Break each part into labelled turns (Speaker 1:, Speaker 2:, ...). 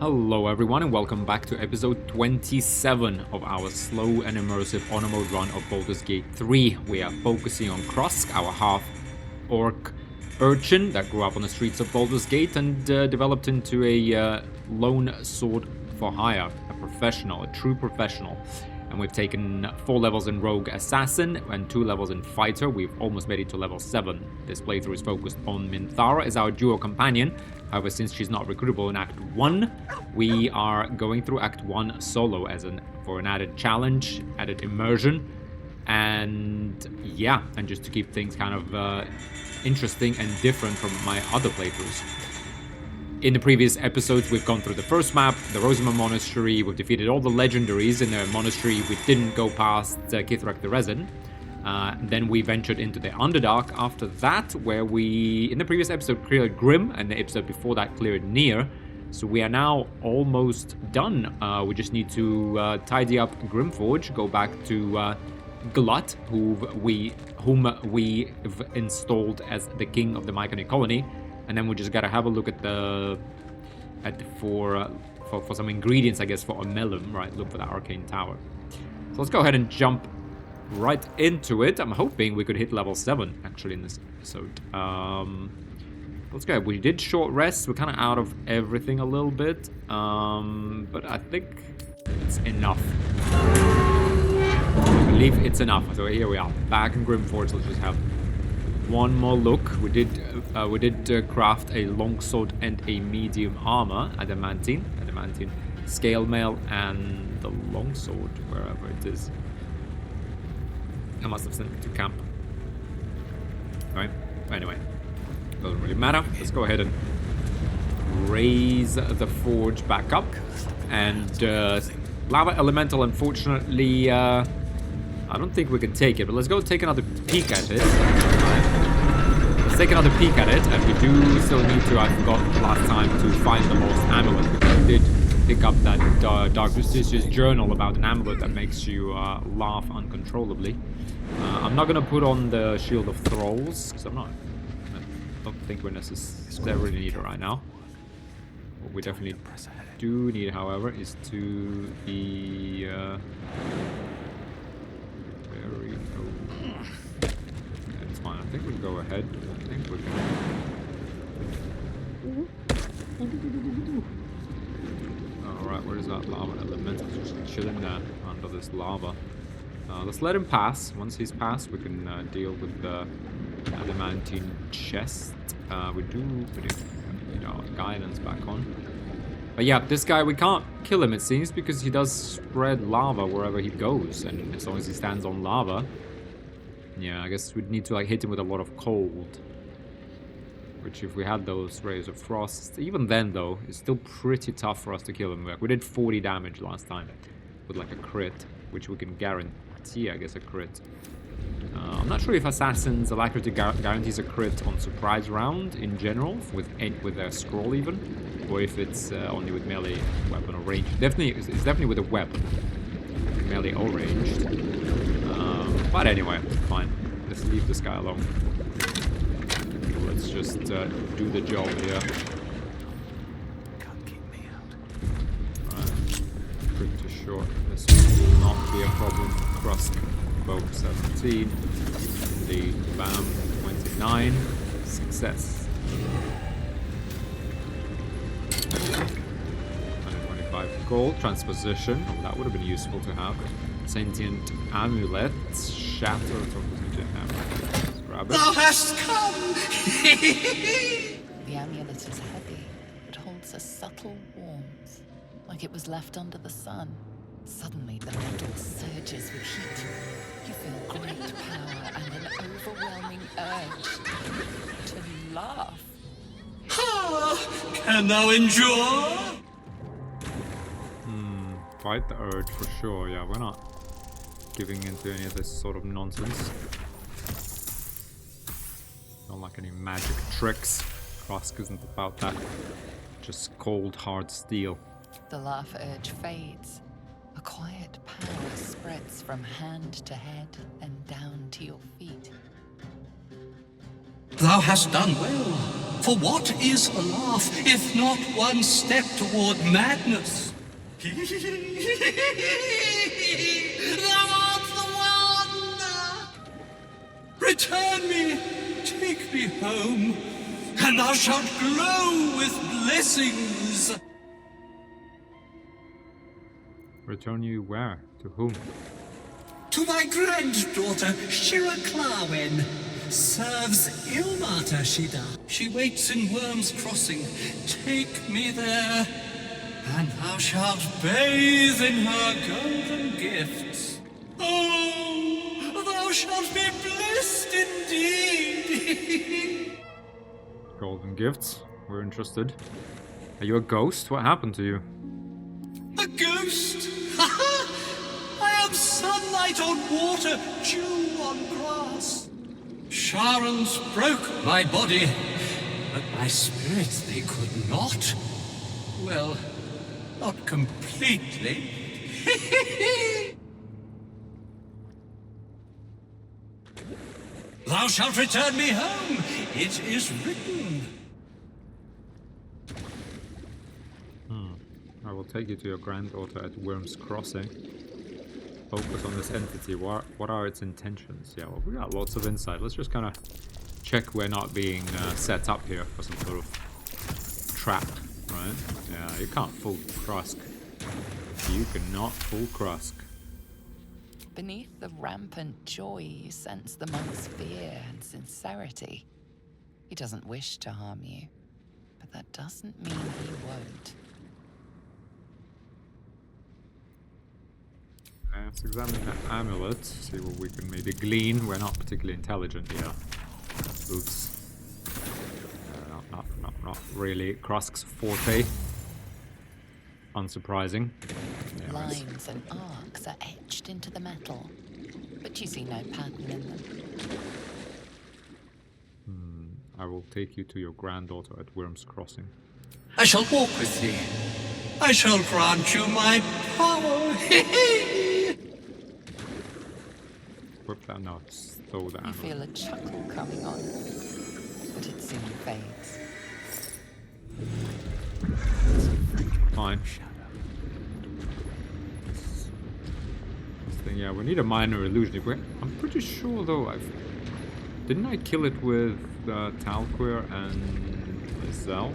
Speaker 1: Hello everyone and welcome back to episode 27 of our slow and immersive on-mode run of Baldur's Gate 3. We are focusing on Krusk, our half-orc urchin that grew up on the streets of Baldur's Gate and developed into a lone sword for hire, a professional, a true professional. And we've taken 4 levels in Rogue Assassin and 2 levels in Fighter. We've almost made it to level 7. This playthrough is focused on Minthara as our duo companion. However, since she's not recruitable in Act 1, we are going through Act 1 solo for an added challenge, added immersion. And yeah, and just to keep things kind of interesting and different from my other playthroughs. In the previous episodes, we've gone through the first map, the Rosamund Monastery, we've defeated all the legendaries in the monastery, we didn't go past Kithrak the Resin. Then we ventured into the Underdark after that, where we, in the previous episode, cleared Grim, and the episode before that cleared Nier. So we are now almost done. We just need to tidy up Grimforge, go back to Glut, whom we've installed as the king of the Myconid colony. And then we just gotta have a look at for some ingredients, I guess, for a melon, right? Look for the arcane tower. So let's go ahead and jump right into it. I'm hoping we could hit level 7 actually in this episode. Let's go. We did short rest. We're kind of out of everything a little bit, but I think it's enough. I believe it's enough. So here we are, back in Grimforge. Let's just have one more look. We did craft a longsword and a medium armor, adamantine scale mail, and the longsword wherever it is. I must have sent it to camp. Alright, anyway, doesn't really matter. Let's go ahead and raise the forge back up. And lava elemental, unfortunately, I don't think we can take it, but let's go take another peek at it. Let's take another peek at it, and we do still need to, I forgot last time, to find the lost amulet, because I did pick up that Dark Justicia's journal about an amulet that makes you laugh uncontrollably. I'm not gonna put on the Shield of Thralls, because I don't think we necessarily need it right now. What we definitely do need, however, is to be very It's fine. I think we can go ahead. I think we can. Alright, where is that lava element? It's just chilling there under this lava. Let's let him pass. Once he's passed, we can deal with the adamantine chest. We need our guidance back on. But yeah, this guy, we can't kill him, it seems, because he does spread lava wherever he goes, and as long as he stands on lava, yeah, I guess we'd need to like hit him with a lot of cold. Which, if we had those rays of frost, even then though, it's still pretty tough for us to kill him. We did 40 damage last time with like a crit, which we can guarantee, I guess, a crit. I'm not sure if Assassin's Alacrity guarantees a crit on surprise round in general, with a scroll even, or if it's only with melee weapon or range. It's definitely with a weapon, melee or ranged. But anyway, fine. Let's leave this guy alone. Let's just do the job here.
Speaker 2: Can't keep me out.
Speaker 1: Right. Pretty sure this will not be a problem. Krusk, Bow 17. The BAM 29. Success. 125 gold. Transposition. Oh, that would have been useful to have. Sentient amulet. Shatter. Let's grab it.
Speaker 2: Thou hast come!
Speaker 3: The amulet is heavy. It holds a subtle warmth, like it was left under the sun. Suddenly, the metal surges with heat. You feel great power and an overwhelming urge to laugh.
Speaker 2: Can thou endure?
Speaker 1: Fight the urge for sure. Yeah, we're not giving into any of this sort of nonsense. Don't like any magic tricks. Krusk isn't about that. Just cold, hard steel.
Speaker 3: The laugh urge fades. A quiet power spreads from hand to head and down to your feet.
Speaker 2: Thou hast done well. For what is a laugh, if not one step toward madness? Thou art the one! Return me, take me home, and thou shalt glow with blessings.
Speaker 1: Return you where? To whom?
Speaker 2: To my granddaughter, Shira Clarwen. Serves Ilmata, she does. She waits in Worm's Crossing. Take me there, and thou shalt bathe in her golden gifts. Oh, thou shalt be blessed indeed.
Speaker 1: Golden gifts. We're interested. Are you a ghost? What happened to you?
Speaker 2: A ghost? Ha ha! I am sunlight on water, dew on grass. Sharons broke my body, but my spirit they could not. Well, not completely. Thou shalt return me home. It is written.
Speaker 1: I will take you to your granddaughter at Worm's Crossing. Focus on this entity. What are its intentions? Yeah, well, we got lots of insight. Let's just kind of check we're not being set up here for some sort of trap, right? Yeah, you can't fool Krusk. You cannot fool Krusk.
Speaker 3: Beneath the rampant joy, you sense the monk's fear and sincerity. He doesn't wish to harm you, but that doesn't mean he won't.
Speaker 1: Let's examine that amulet, see what we can maybe glean. We're not particularly intelligent here. Oops. Not really Krusk's forte. Unsurprising. Yeah,
Speaker 3: Lines and arcs are etched into the metal, but you see no pattern in them.
Speaker 1: I will take you to your granddaughter at Worm's Crossing.
Speaker 2: I shall walk with thee. I shall grant you my power.
Speaker 1: Whip that, no, stow the
Speaker 3: You
Speaker 1: amulet.
Speaker 3: feel a chuckle coming on, but it soon fades.
Speaker 1: Fine. This thing, yeah, we need a minor illusion. I'm pretty sure though, didn't I kill it with Talqueer and Lizelle?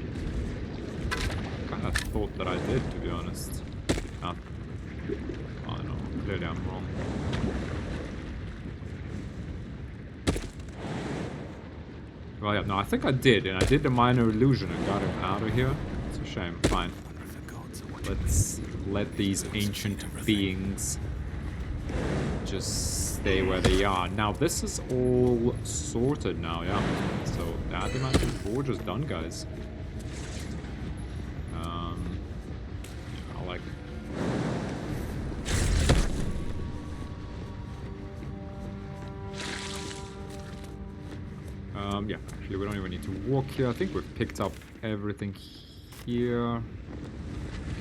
Speaker 1: I kind of thought that I did, to be honest. Oh no, clearly I'm wrong. Well, yeah, no, I think I did, and I did the minor illusion and got him out of here. It's a shame. Fine. Let's let these ancient beings just stay where they are. Now, this is all sorted now, yeah. So, that Dimension Forge is done, guys. I like... yeah, actually we don't even need to walk here. I think we've picked up everything here.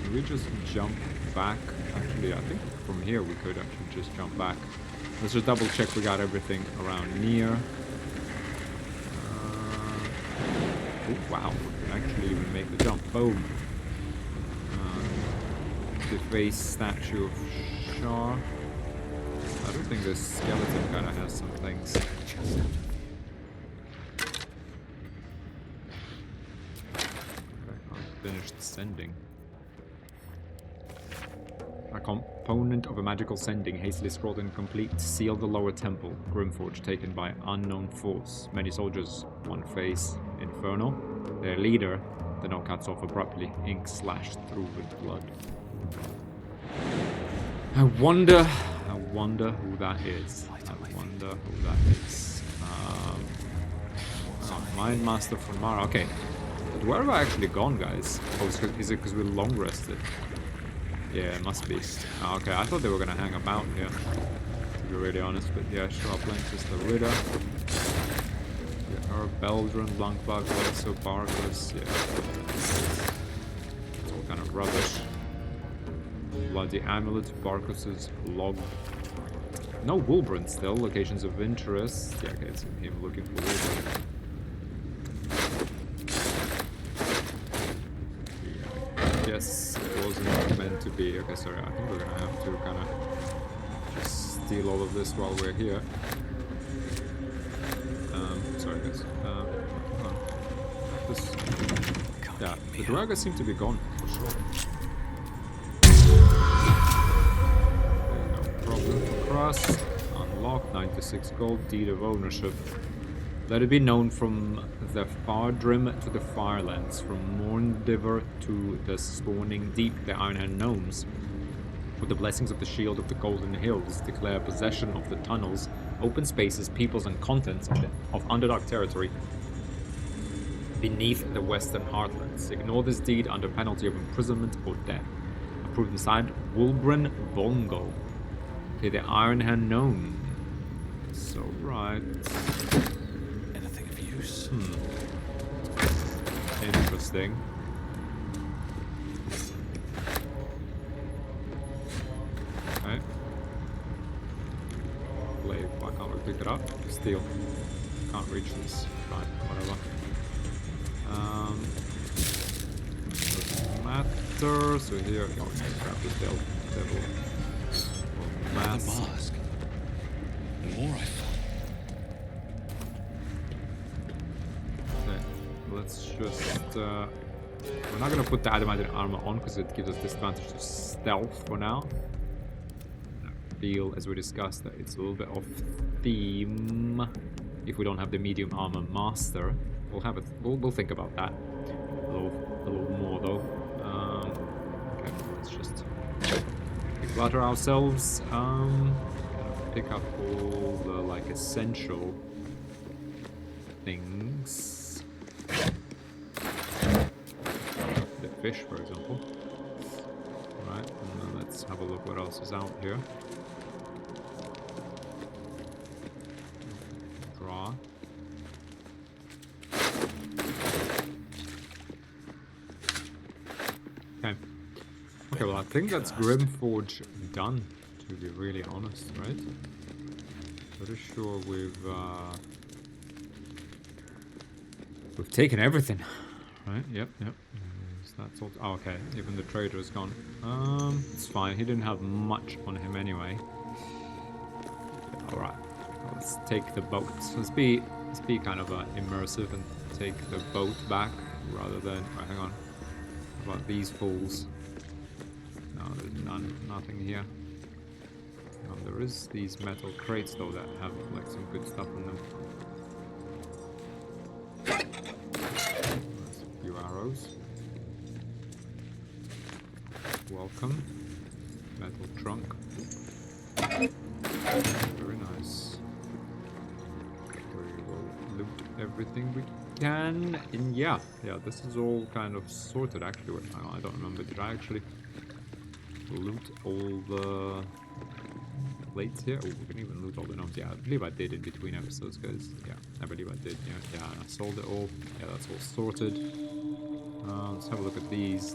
Speaker 1: Can we just jump back? Actually, I think from here we could actually just jump back. Let's just double check we got everything around near. Oh wow, we can actually even make the jump. Boom. Deface statue of Shar. I don't think this skeleton kind of has some things. Finished sending. A component of a magical sending hastily scrawled incomplete. Sealed the lower temple. Grimforge taken by unknown force. Many soldiers. One face. Inferno. Their leader. The note cuts off abruptly. Ink slashed through with blood. I wonder who that is. I wonder who that is. Mind Master from Mara. Okay. Where have I actually gone, guys? Oh, is it because we're long rested? Yeah, it must be. Oh, okay, I thought they were gonna hang about here, to be really honest. But yeah, Sharp Length is the Ritter. Yeah, Baldur, Blankbug, also Barkus. Yeah, it's all kind of rubbish. Bloody Amulet, Barkus's log. No Wolbrand still. Locations of interest. Yeah, okay, it's him looking for Wolbrand. this wasn't meant to be. Okay, sorry, I think we're gonna have to kind of just steal all of this while we're here. Sorry guys. Hold on. This... Yeah, the Draga seem to be gone, for sure. No problem for Crust. Unlocked, 96 gold, deed of ownership. Let it be known from the Fardrim to the Firelands, from Morndiver to the Spawning Deep, the Ironhand Gnomes. With the blessings of the Shield of the Golden Hills, declare possession of the tunnels, open spaces, peoples, and contents of Underdark territory beneath the Western Heartlands. Ignore this deed under penalty of imprisonment or death. Approved and signed, Wulbren Volngo. Okay, the Ironhand Gnome. So, right.
Speaker 2: Anything of use?
Speaker 1: Interesting. Okay. Blade, why can't we pick it up? Steel. Can't reach this. Fine, whatever. Doesn't matter. So here, oh, grab this devil.
Speaker 2: The mask. The more I found.
Speaker 1: Okay, let's just. We're not gonna put the adamantine armor on because it gives us disadvantage to stealth for now. I feel, as we discussed, that it's a little bit off theme. If we don't have the medium armor master, we'll have it. We'll think about that a little more though. Okay, let's just declutter ourselves. Pick up all the like essential things. The fish, for example. Alright, and then let's have a look what else is out here. Draw. Okay. Okay, well I think that's Grimforge done, to be really honest, right? Pretty sure we've taken everything, right? Yep. That's all. Oh, okay, even the trader is gone. It's fine. He didn't have much on him anyway. All right, let's take the boat. Let's be kind of immersive and take the boat back rather than. Right, hang on. How about these fools? No, there's nothing here. There is these metal crates though that have like some good stuff in them. There's a few arrows. Welcome. Metal trunk. Very nice. We will loot everything we can. And yeah, this is all kind of sorted actually. I don't remember. Did I actually loot all the plates here? Oh, we can even loot all the gnomes. Yeah, I believe I did in between episodes, guys. Yeah, I believe I did. Yeah, I sold it all. Yeah, that's all sorted. Let's have a look at these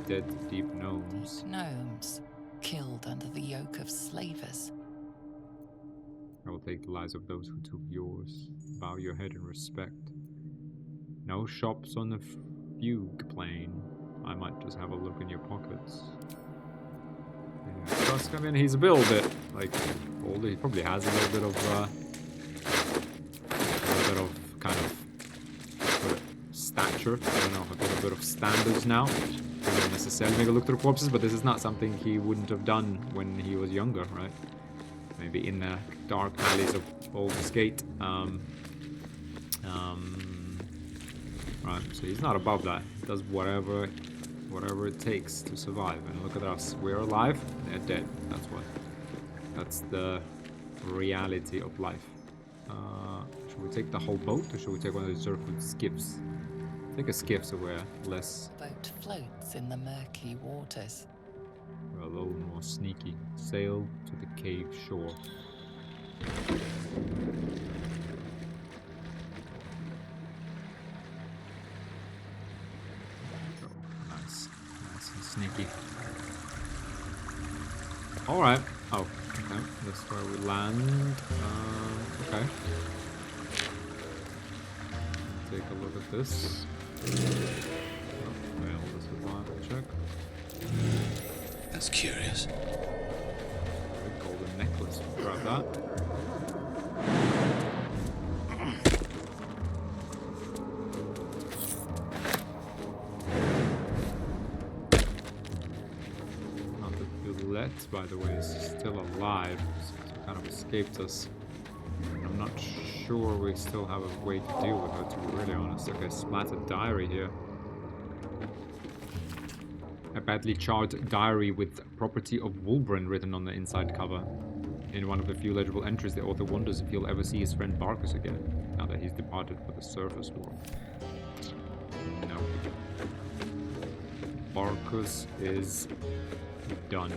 Speaker 1: dead deep gnomes.
Speaker 3: Gnomes killed under the yoke of slavers.
Speaker 1: I will take the lives of those who took yours. Bow your head in respect. No shops on the fugue plane. I might just have a look in your pockets. Tusk, I mean, he's a little bit like older. He probably has a little bit of kind of stature. I don't know, a bit of standards now. Doesn't necessarily make a look through corpses, but this is not something he wouldn't have done when he was younger, right? Maybe in the dark alleys of Baldur's Gate. Right, so he's not above that. He does whatever it takes to survive. And look at us, we're alive, they're dead. That's the reality of life. Should we take the whole boat, or should we take one of those Zerfood skiffs? Take a skiff so we're less...
Speaker 3: Boat floats in the murky waters.
Speaker 1: We're a little more sneaky. Sail to the cave shore. Nice and sneaky. Alright. Oh, okay. That's where we land. Okay. Take a look at this. Oh, failed the survival check.
Speaker 2: That's curious.
Speaker 1: A golden necklace. Grab that. Not the roulette, by the way, is still alive. So kind of escaped us. I'm not sure we still have a way to deal with her, to be really honest. Okay, splattered diary here. A badly charred diary with property of Wulbren written on the inside cover. In one of the few legible entries, the author wonders if he'll ever see his friend Barkus again, now that he's departed for the surface world. No. Barkus is done.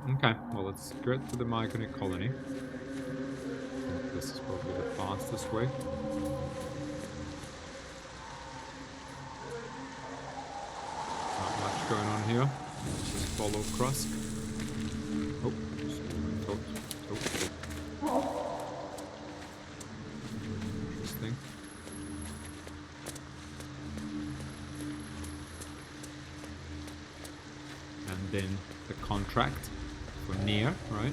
Speaker 1: Okay, well, let's get to the Myconic colony. I think this is probably the fastest way. Not much going on here. Let's just follow Krusk. Oh, interesting. And then the contract for Nier, right?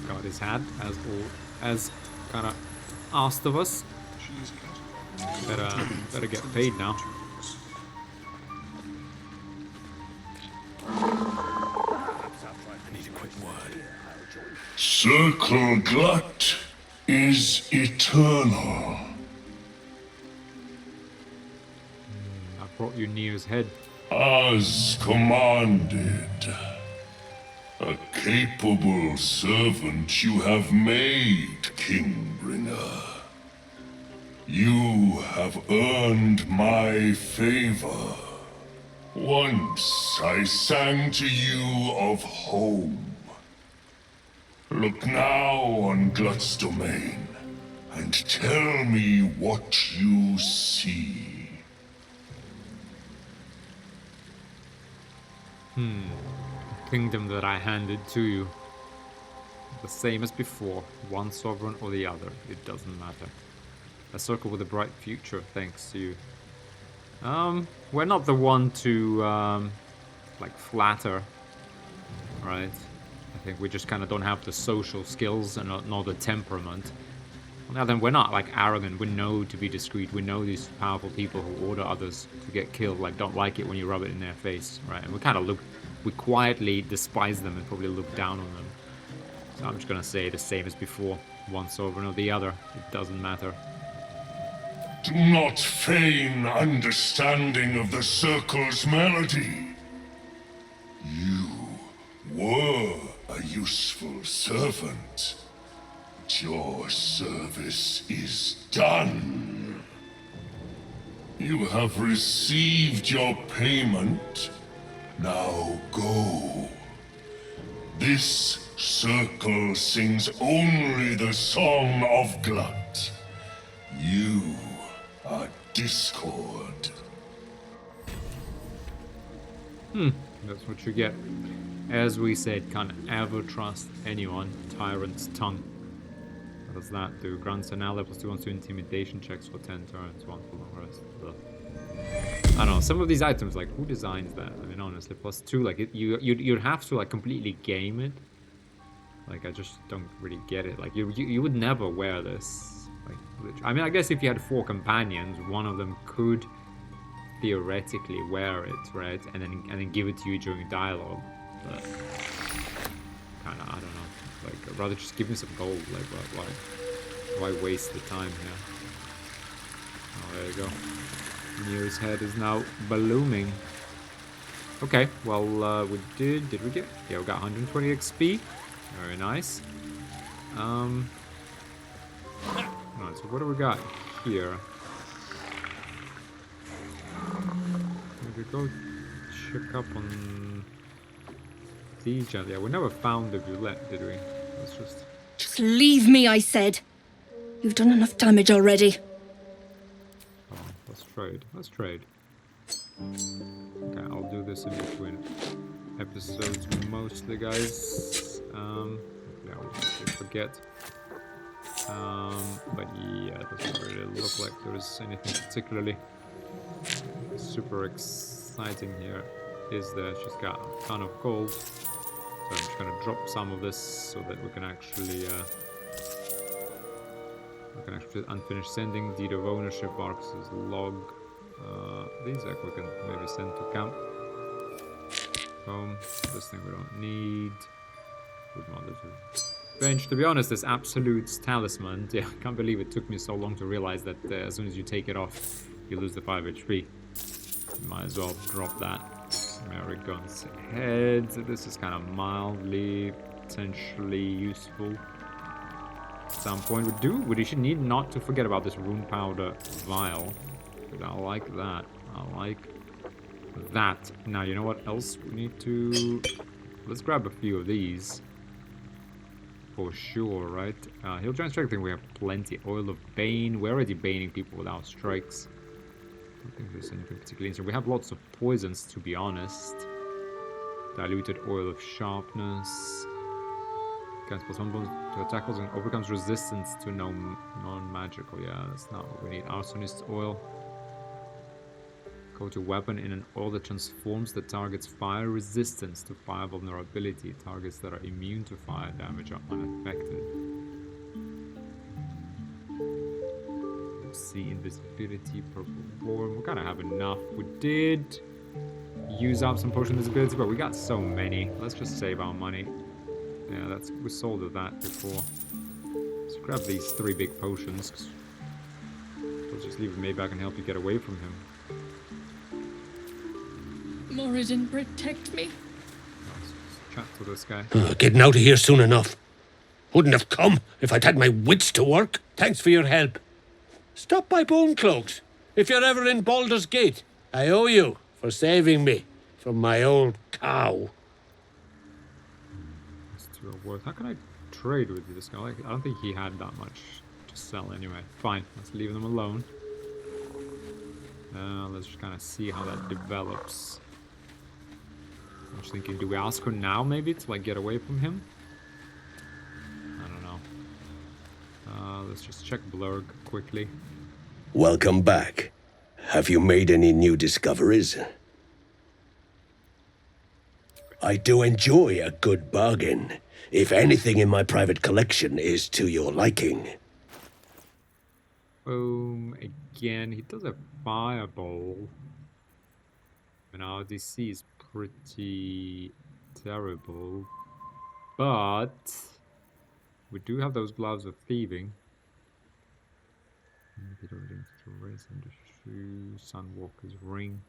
Speaker 1: Got his hat as kind of asked of us. Better get paid now.
Speaker 2: I need a quick word.
Speaker 4: Circle Glut is eternal.
Speaker 1: I brought you Nier's head.
Speaker 4: As commanded. A capable servant you have made, Kingbringer. You have earned my favor. Once I sang to you of home. Look now on Glut's domain, and tell me what you see.
Speaker 1: Kingdom that I handed to you. The same as before, one sovereign or the other, it doesn't matter. A circle with a bright future, thanks to you. We're not the one to, like, flatter, right? I think we just kind of don't have the social skills and nor the temperament. Now then, we're not, like, arrogant. We know to be discreet. We know these powerful people who order others to get killed, like, don't like it when you rub it in their face, right? And we kind of we quietly despise them and probably look down on them. So I'm just gonna say the same as before. One sovereign or the other, it doesn't matter.
Speaker 4: Do not feign understanding of the Circle's melody. You were a useful servant. But your service is done. You have received your payment. Now go. This circle sings only the song of Glut. You are discord.
Speaker 1: That's what you get. As we said, can't ever trust anyone. Tyrant's tongue. What does that do? Grants an ally plus 2 on 2 intimidation checks for 10 turns, 1 for long rest. Ugh. I don't know, some of these items, like, who designs that? I mean, honestly, plus 2, like, you'd have to, like, completely game it. Like, I just don't really get it. Like, you would never wear this. Like, I mean, I guess if you had 4 companions, one of them could theoretically wear it, right? And then give it to you during dialogue. But kind of, I don't know. Like, I'd rather just give me some gold. Like, why waste the time here? Oh, there you go. Nier's head is now blooming. Okay, well, we did we get? Yeah, we got 120 XP. Very nice. Alright, so what do we got here? We could go check up on these gens. Yeah, we never found the roulette, did we? Let's
Speaker 5: Just leave me, I said. You've done enough damage already.
Speaker 1: Oh, let's trade. Let's trade. Okay, do this in between episodes mostly, guys. Yeah, I will forget. But yeah, it doesn't really look like there is anything particularly super exciting here. Is there? She's got a ton of gold. So I'm just gonna drop some of this so that we can actually unfinish sending. Deed of ownership, Arx's log. These we can maybe send to camp. Home. This thing we don't need. Good mother too. Bench. To be honest, this Absolute's talisman. Yeah, I can't believe it took me so long to realize that as soon as you take it off, you lose the 5 HP. Might as well drop that. Mary guns ahead. This is kind of mildly, potentially useful. At some point, we should need not to forget about this rune powder vial. But I like that. I like that. Now, you know what else we need to... Let's grab a few of these. For sure, right? Heal giant strike thing, we have plenty. Oil of Bane. We're already baning people without strikes. I don't think there's anything particularly interesting. We have lots of poisons, to be honest. Diluted oil of sharpness. Gains +1 bonus to attackers and overcomes resistance to non-magical. Yeah, that's not what we need. Arsonist oil. Go to weapon in an oil that transforms the target's fire resistance to fire vulnerability. Targets that are immune to fire damage are unaffected. See invisibility, purple form. We gotta have enough. We did use up some potion invisibility, but we got so many. Let's just save our money. Yeah, we sold of that before. Let's grab these 3 big potions. We'll just leave it. Maybe I can help you get away from him.
Speaker 5: Moradin, protect me.
Speaker 1: Let's chat to this guy.
Speaker 6: Getting out of here soon enough. Wouldn't have come if I'd had my wits to work. Thanks for your help. Stop by Bone Cloaks if you're ever in Baldur's Gate. I owe you for saving me from my old cow.
Speaker 1: How can I trade with this guy? I don't think he had that much to sell anyway. Fine, let's leave them alone. Let's just kind of see how that develops. I'm just thinking, do we ask her now maybe to like get away from him? I don't know. Let's just check Blurg quickly.
Speaker 6: Welcome back. Have you made any new discoveries? I do enjoy a good bargain, if anything in my private collection is to your liking.
Speaker 1: Boom, again, he does a fireball. And our DC is pretty terrible. But we do have those gloves of thieving. Sunwalker's ring.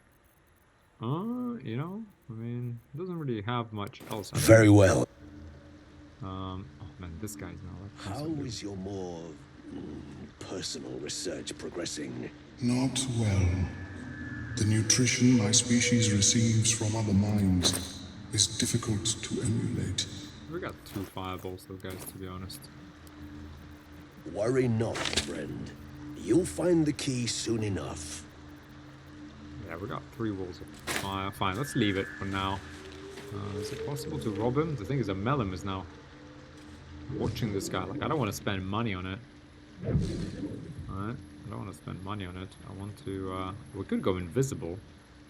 Speaker 1: You know, I mean, it doesn't really have much else.
Speaker 6: Very well.
Speaker 1: Oh man, this guy's now.
Speaker 6: How is your more personal research progressing?
Speaker 4: Not well. The nutrition my species receives from other minds is difficult to emulate.
Speaker 1: We got 2 fireballs though, guys, to be honest.
Speaker 6: Worry not, friend. You'll find the key soon enough.
Speaker 1: Yeah, we got 3 walls of fire. Fine, let's leave it for now. Is it possible to rob him? The thing is, a Melum is now watching this guy. Like, I don't want to spend money on it. Alright, I don't want to spend money on it. I want to, we could go invisible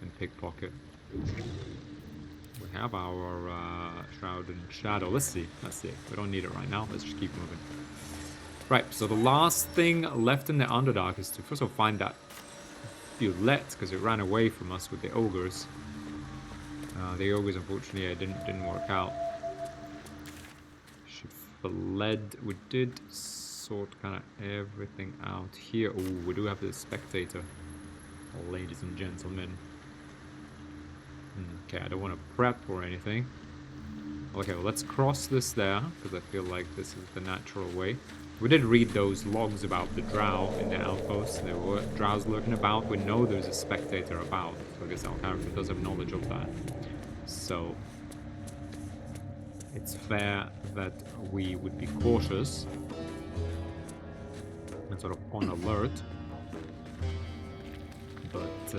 Speaker 1: and pickpocket. We have our Shroud and Shadow. Let's see. We don't need it right now. Let's just keep moving. Right, so the last thing left in the Underdark is to first of all find that Bulette, because it ran away from us with the ogres. The ogres, unfortunately, didn't work out. She fled. We did sort kind of everything out here. Oh, we do have the spectator, ladies and gentlemen. Okay, I don't want to prep or anything. Okay, well, let's cross this there, because I feel like this is the natural way. We did read those logs about the drow in the outpost. There were drows lurking about. We know there's a spectator about, so I guess our character does have knowledge of that. So it's fair that we would be cautious and sort of on alert. But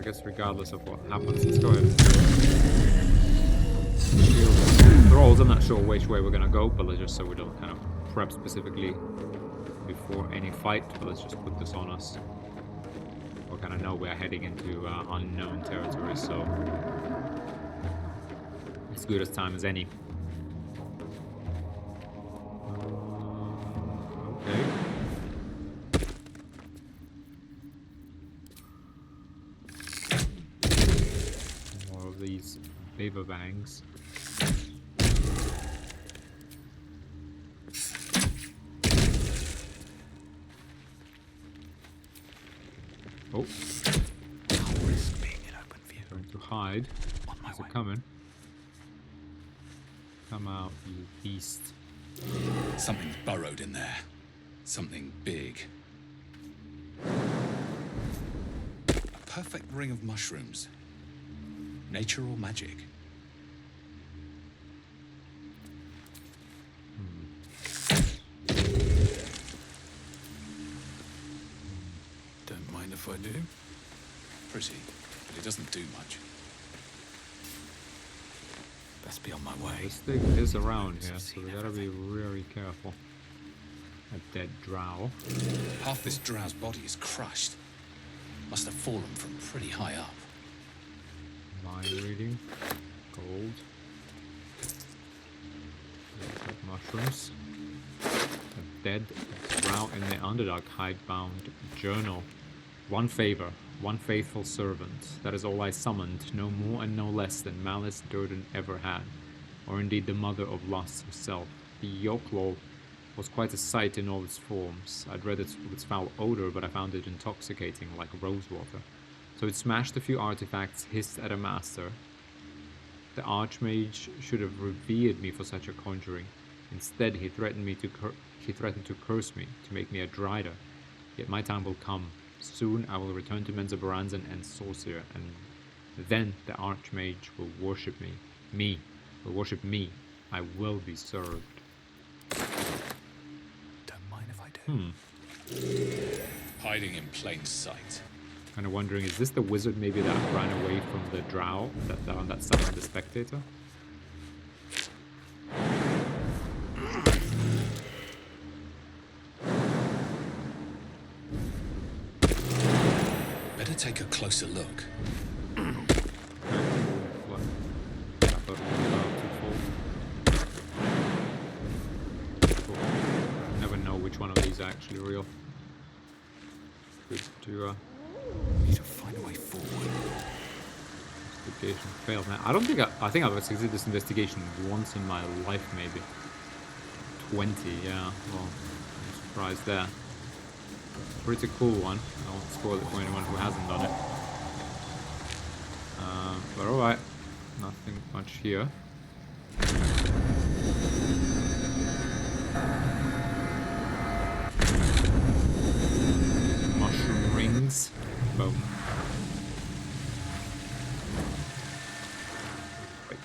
Speaker 1: I guess regardless of what happens, let's go ahead and shield thralls. I'm not sure which way we're gonna go, but let's just so we don't kind of prep specifically before any fight. But let's just put this on us. We kind of know we're heading into unknown territory, so as good as time as any. Okay. More of these beaver bangs. Oh. Trying to hide. Is it coming? Come out, you beast.
Speaker 7: Something's burrowed in there. Something big. A perfect ring of mushrooms. Nature or magic?
Speaker 2: Don't mind if I do.
Speaker 7: Pretty, but it doesn't do much.
Speaker 2: Best be on my way.
Speaker 1: This thing is around here, so we gotta be really careful. A dead drow.
Speaker 7: Half this drow's body is crushed. Must have fallen from pretty high up.
Speaker 1: Mind reading. Gold. Mushrooms. A dead drow in the Underdark hidebound journal. One favor, one faithful servant. That is all I summoned, no more and no less than Malice Durden ever had, or indeed the mother of Lust herself. The Yoklol was quite a sight in all its forms. I'd read its foul odor, but I found it intoxicating, like rosewater. So it smashed a few artifacts, hissed at a master. The Archmage should have revered me for such a conjuring. Instead, he threatened to curse me, to make me a drider. Yet my time will come. Soon I will return to Menzoberranzan and Sorcerer, and then the Archmage will worship me. Will worship me. I will be served.
Speaker 2: Don't mind if I do.
Speaker 7: Hiding in plain sight.
Speaker 1: Kind of wondering, is this the wizard maybe that ran away from the drow that summoned the spectator?
Speaker 7: Better take a closer look.
Speaker 1: Never know which one of these are actually real. Good to
Speaker 2: Need to find a way forward.
Speaker 1: investigation failed. Now, I don't think I think I've succeeded this investigation once in my life, maybe 20. Yeah, well, I'm surprised there. Pretty cool one. I won't spoil it for anyone who hasn't done it. But alright, nothing much here. Mushroom rings. Boom. Wait.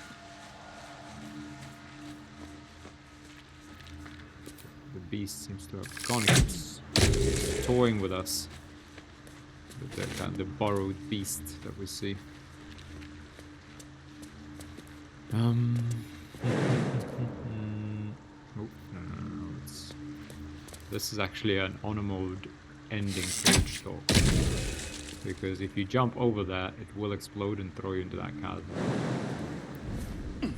Speaker 1: The beast seems to have gone. It's toying with us. The borrowed beast that we see. Oh, no. This is actually an on mode ending page talk. Because if you jump over that, it will explode and throw you into that chasm. It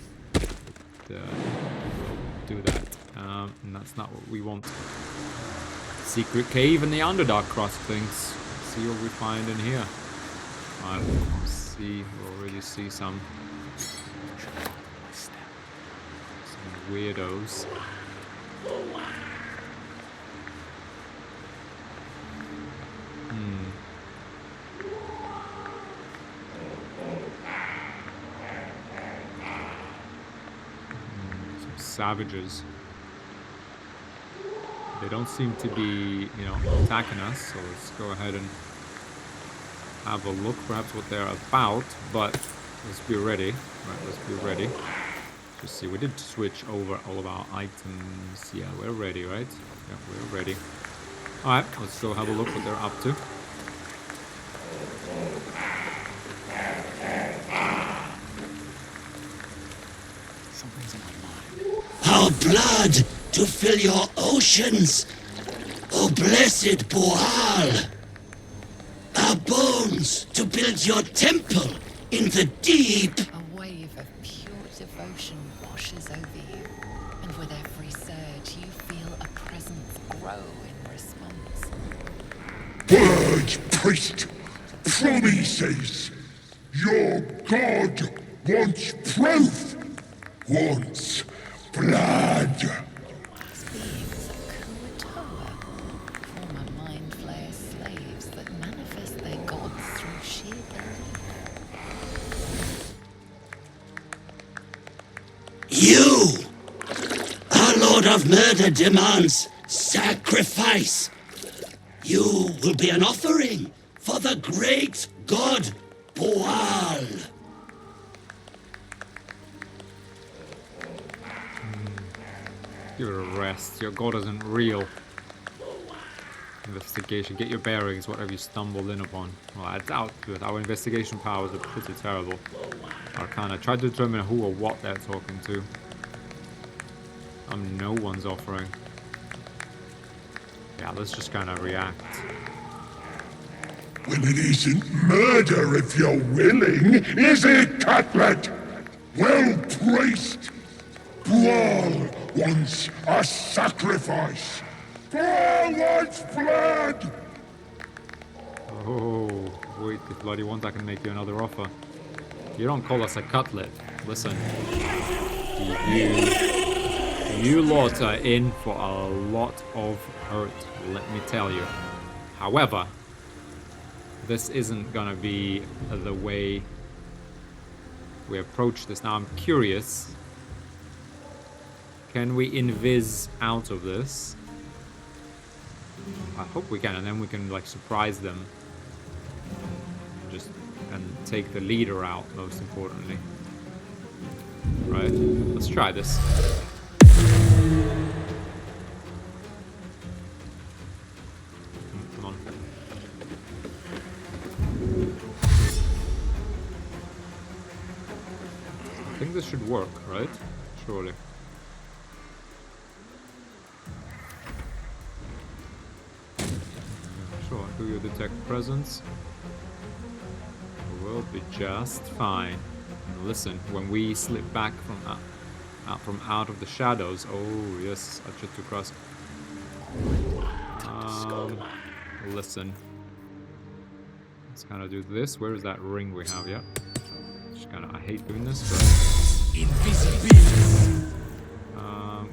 Speaker 1: will do that. And that's not what we want. Secret cave in the Underdark cross things. Let's see what we find in here. Alright, we already see some weirdos. Some savages. They don't seem to be, attacking us, so let's go ahead and have a look, perhaps what they're about, but let's be ready. Right, let's be ready. Just see, we did switch over all of our items. Yeah, we're ready, right? Yeah, we're ready. Alright, let's go have a look what they're up to.
Speaker 8: your blood to fill your oceans, O blessed Boal. Our bones to build your temple in the deep.
Speaker 3: A wave of pure devotion washes over you, and with every surge you feel a presence grow in response.
Speaker 4: Word, priest! Promises! Your god wants proof! Wants blood!
Speaker 3: These beings are Kuatoa, former mind flayer slaves that manifest their gods through sheer belief.
Speaker 8: You! Our Lord of Murder demands sacrifice. You will be an offering for the great god Boal.
Speaker 1: Give it a rest. Your god isn't real. Investigation. Get your bearings. What have you stumbled in upon? Well, I doubt it. Our investigation powers are pretty terrible. Arcana. Try to determine who or what they're talking to. No one's offering. Yeah, let's just kind of react.
Speaker 4: Well, it isn't murder if you're willing, is it, Cutlet? Well, priest, Boal wants a sacrifice. Boal wants blood!
Speaker 1: Oh, wait, if bloody want, I can make you another offer. You don't call us a cutlet. Listen. You lot are in for a lot of hurt, let me tell you. However, this isn't gonna be the way we approach this. Now, I'm curious. Can we invis out of this? I hope we can, and then we can, like, surprise them. And take the leader out, most importantly. Right? Let's try this. Come on. I think this should work, right? Surely. Sure, do you detect presence? We'll be just fine. And listen, when we slip back from out of the shadows, oh yes, I should to cross. Listen. Let's kind of do this. Where is that ring we have? Yeah. Just kind of, I hate doing this, but.
Speaker 7: Invisibility.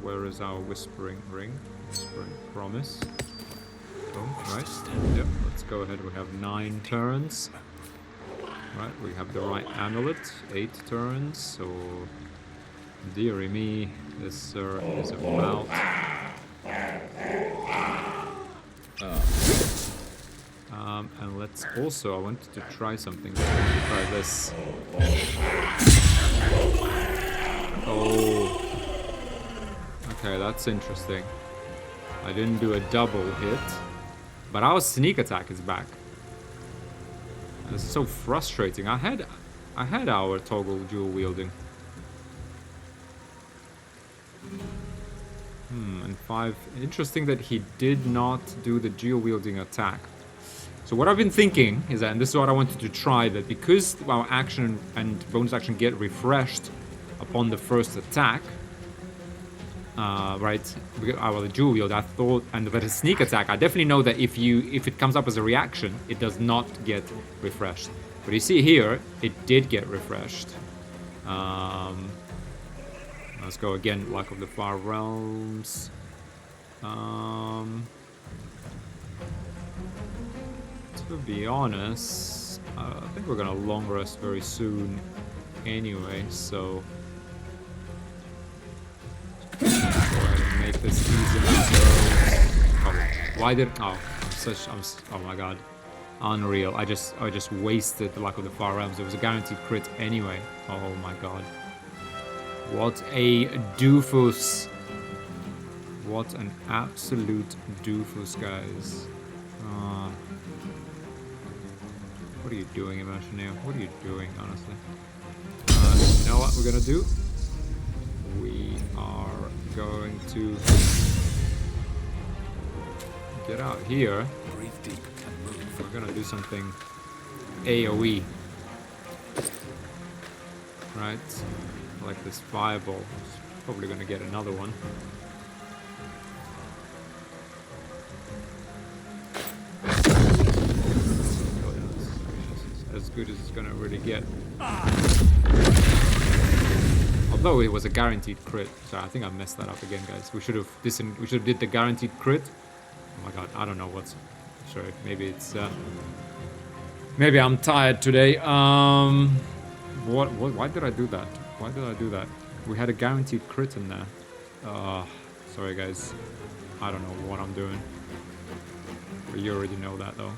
Speaker 1: Where is our whispering ring? Whispering promise. Oh, right. Yep. Let's go ahead. We have 9 turns. Right, we have the right amulet, 8 turns, so dearie me, this is about and let's also, I wanted to try something. Try this. Oh, okay, that's interesting. I didn't do a double hit, but our sneak attack is back. This is so frustrating. I had our toggle dual wielding. And 5. Interesting that he did not do the dual wielding attack. So what I've been thinking is that, and this is what I wanted to try, that because our action and bonus action get refreshed upon the first attack, right, our dual wield, I thought, and that a sneak attack, I definitely know that if it comes up as a reaction, it does not get refreshed. But you see here, it did get refreshed. Let's go again, Luck of the Far Realms. To be honest, I think we're gonna long rest very soon anyway, so go ahead and make this easy. Oh, why did? Oh, oh my god, unreal! I just wasted the Luck of the Far Realms. It was a guaranteed crit anyway. Oh my god, what a doofus! What an absolute doofus, guys. What are you doing, Immersion? What are you doing, honestly? You know what we're gonna do? We are going to get out here.
Speaker 7: Breathe deep and move.
Speaker 1: We're gonna do something AoE. Right? Like this fireball. Probably gonna get another one. As good as it's gonna really get. Although it was a guaranteed crit, so I think I messed that up again, guys. We should have did the guaranteed crit. Oh my god, I don't know what's. Sorry, maybe it's. Maybe I'm tired today. What? Why did I do that? Why did I do that? We had a guaranteed crit in there. Sorry, guys. I don't know what I'm doing. But you already know that, though.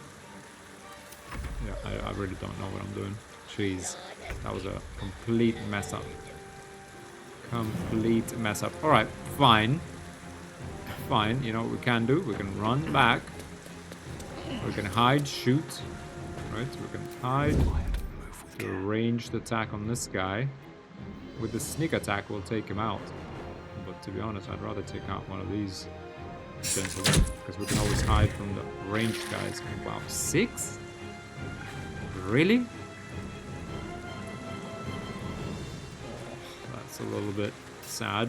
Speaker 1: Yeah, I really don't know what I'm doing. Jeez, that was a complete mess up. Complete mess up. All right, fine. Fine. You know what we can do? We can run back. We can hide, shoot. Right? We can hide. Do a ranged attack on this guy. With the sneak attack, we'll take him out. But to be honest, I'd rather take out one of these gentlemen, because we can always hide from the ranged guys. Wow, 6? Really? That's a little bit sad.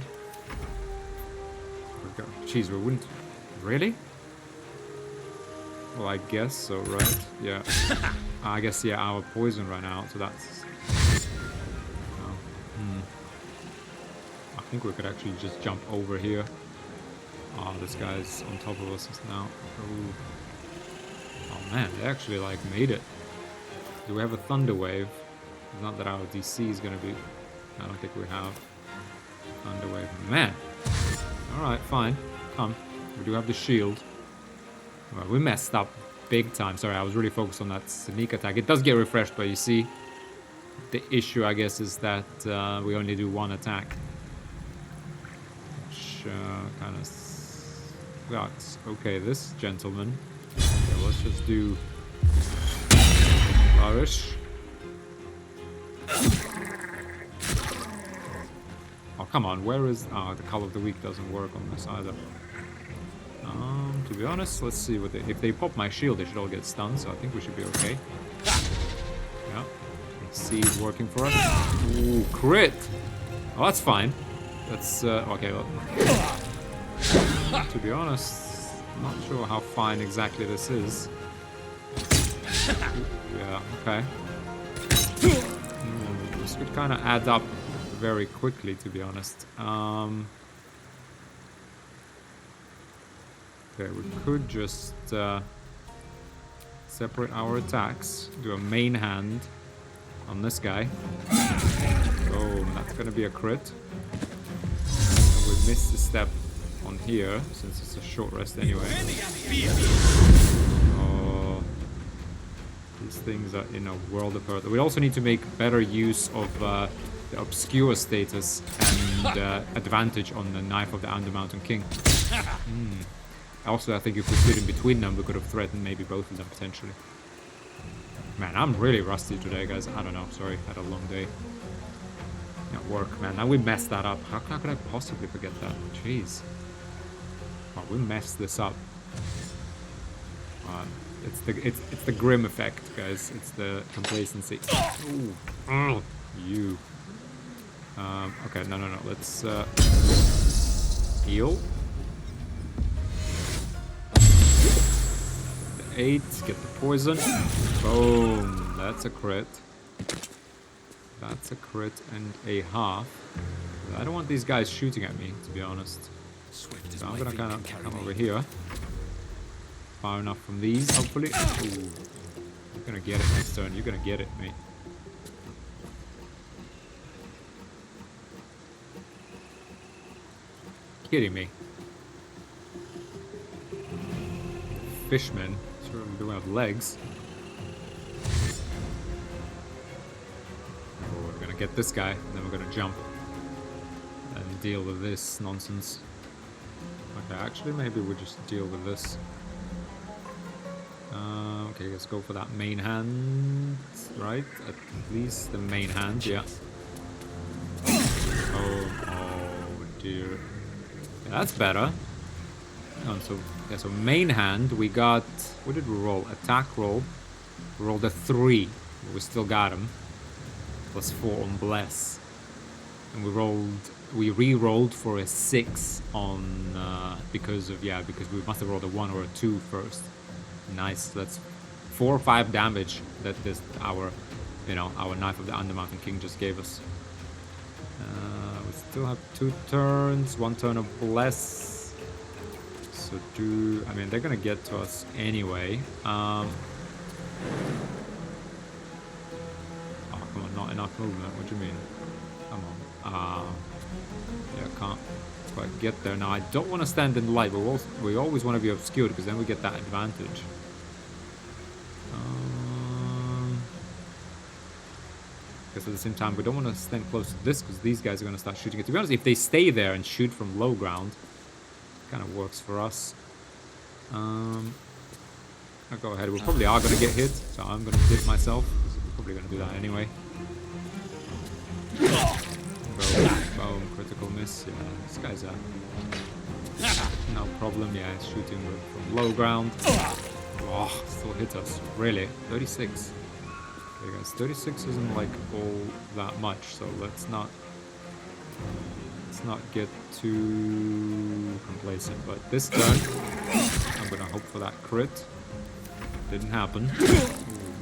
Speaker 1: Jeez, we wouldn't. Really? Well, I guess so, right? Yeah. I guess, yeah, our poison ran out, so that's. I think we could actually just jump over here. Oh, this guy's on top of us now. Ooh. Oh man, they actually like made it. Do we have a thunder wave? Not that our DC is gonna be. I don't think we have thunder wave. Man. All right, fine. Come. We do have the shield. All right, we messed up big time. Sorry, I was really focused on that sneak attack. It does get refreshed, but you see, the issue, I guess, is that we only do one attack. Kind of sucks. Okay, this gentleman. Okay, let's just do flourish. Oh, come on. Where is... Oh, the Call of the Week doesn't work on this either. To be honest, let's see what they... If they pop my shield, they should all get stunned, so I think we should be okay. Yeah. Let's see it's working for us. Ooh, crit! Oh, that's fine. That's, okay, well... To be honest, I'm not sure how fine exactly this is. Yeah, okay. This could kind of add up very quickly, to be honest. Okay, we could just separate our attacks, do a main hand on this guy. Boom, that's gonna be a crit. And we missed a step on here, since it's a short rest anyway. Oh, these things are in a world of hurt. We also need to make better use of the obscure status and advantage on the Knife of the Undermountain King. Also, I think if we stood in between them, we could have threatened maybe both of them potentially. Man, I'm really rusty today, guys. I don't know. Sorry, had a long day at work, man. Now we messed that up. How could I possibly forget that? Jeez. Oh, we messed this up. It's the grim effect, guys. It's the complacency. Ooh. You. Okay, no. Let's heal. 8, get the poison. Boom. That's a crit. That's a crit and a half. I don't want these guys shooting at me, to be honest. So I'm gonna kind of come over here. Far enough from these, hopefully. Ooh. You're gonna get it next turn. You're gonna get it, mate. Kidding me. Fishman. Sure, we don't have legs. Oh, we're gonna get this guy, and then we're gonna jump and deal with this nonsense. Okay, actually, maybe we'll just deal with this. Okay, let's go for that main hand, right? At least the main hand, yeah. Oh dear. That's better. So main hand, we got... What did we roll? Attack roll. We rolled a 3. But we still got him. +4 on bless. And we re-rolled for a 6 on... because we must have rolled a 1 or a 2 first. Nice. That's 4 or 5 damage that our Knife of the Undermountain King just gave us. We still have 2 turns, 1 turn of bless. So I mean, they're gonna get to us anyway. Oh, come on, not enough movement. What do you mean? Come on. Yeah, can't quite get there. Now, I don't want to stand in light, but we always want to be obscured because then we get that advantage. Because at the same time, we don't want to stand close to this because these guys are going to start shooting it. To be honest, if they stay there and shoot from low ground, kind of works for us. I'll go ahead. We probably are going to get hit, so I'm going to hit myself. We're probably going to do that anyway. Boom, critical miss. Yeah, this guy's no problem. Yeah, he's shooting from low ground. Oh, still hit us. Really? 36. Okay, guys, 36 isn't like all that much, so let's not get too complacent. But this turn, I'm gonna hope for that crit. Didn't happen. Ooh,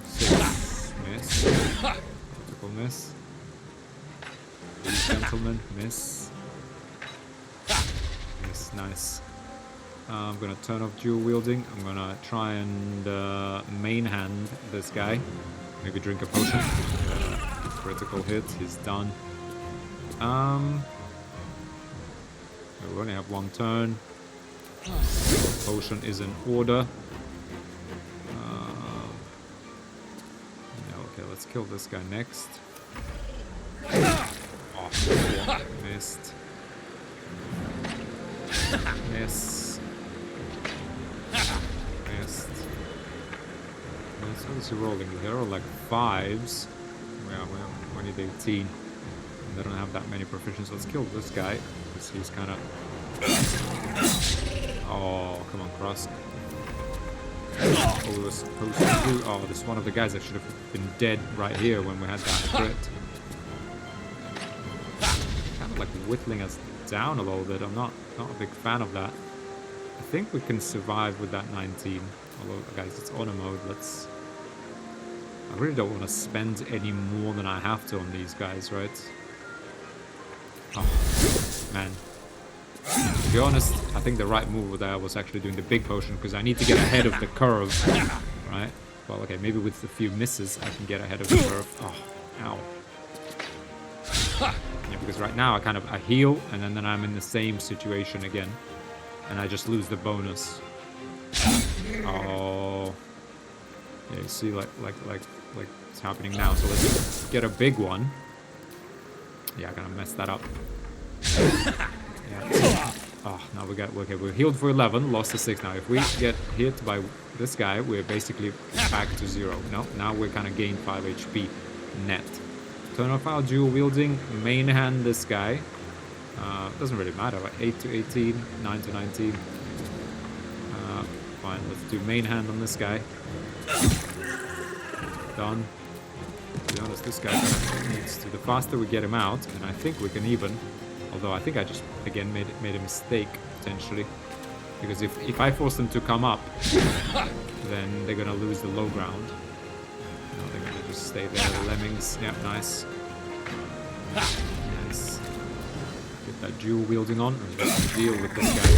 Speaker 1: 6. Miss. Critical miss. Gentleman, miss. Miss, nice. I'm gonna turn off dual wielding. I'm gonna try and main hand this guy. Maybe drink a potion. Critical hit. He's done. We only have 1 turn. Potion is in order. Okay, let's kill this guy next. Oh, yeah, missed. Miss. Missed. What is he rolling? They're all like 5s. Yeah, we need 18. And they don't have that many proficiencies. Let's kill this guy. Because he's kind of... Oh, come on, Cross. Oh, we were supposed to do... Oh, this is one of the guys that should have been dead right here when we had that crit. Kind of like whittling us down a little bit. I'm not a big fan of that. I think we can survive with that 19. Although, guys, it's honor mode. I really don't want to spend any more than I have to on these guys, right? Oh, man. To be honest, I think the right move there was actually doing the big potion because I need to get ahead of the curve, right? Well, okay, maybe with a few misses I can get ahead of the curve. Oh, ow. Yeah, because right now I heal and then I'm in the same situation again, and I just lose the bonus. Oh, yeah, you see, like it's happening now. So let's get a big one. Yeah, I kind of messed that up. Yeah. Oh, now we're healed for 11, lost to 6 now. If we get hit by this guy, we're basically back to 0. No, now we're kind of gained 5 HP net. Turn off our dual wielding, main hand this guy. Doesn't really matter, like 8 to 18, 9 to 19. Fine, let's do main hand on this guy. Done. To be honest, this guy needs to... The faster we get him out, and I think we can even... Although I think I just, again, made a mistake, potentially. Because if I force them to come up, then they're going to lose the low ground. No, they're going to just stay there. The lemmings. Yeah, nice. Nice. Get that dual wielding on and just deal with this guy.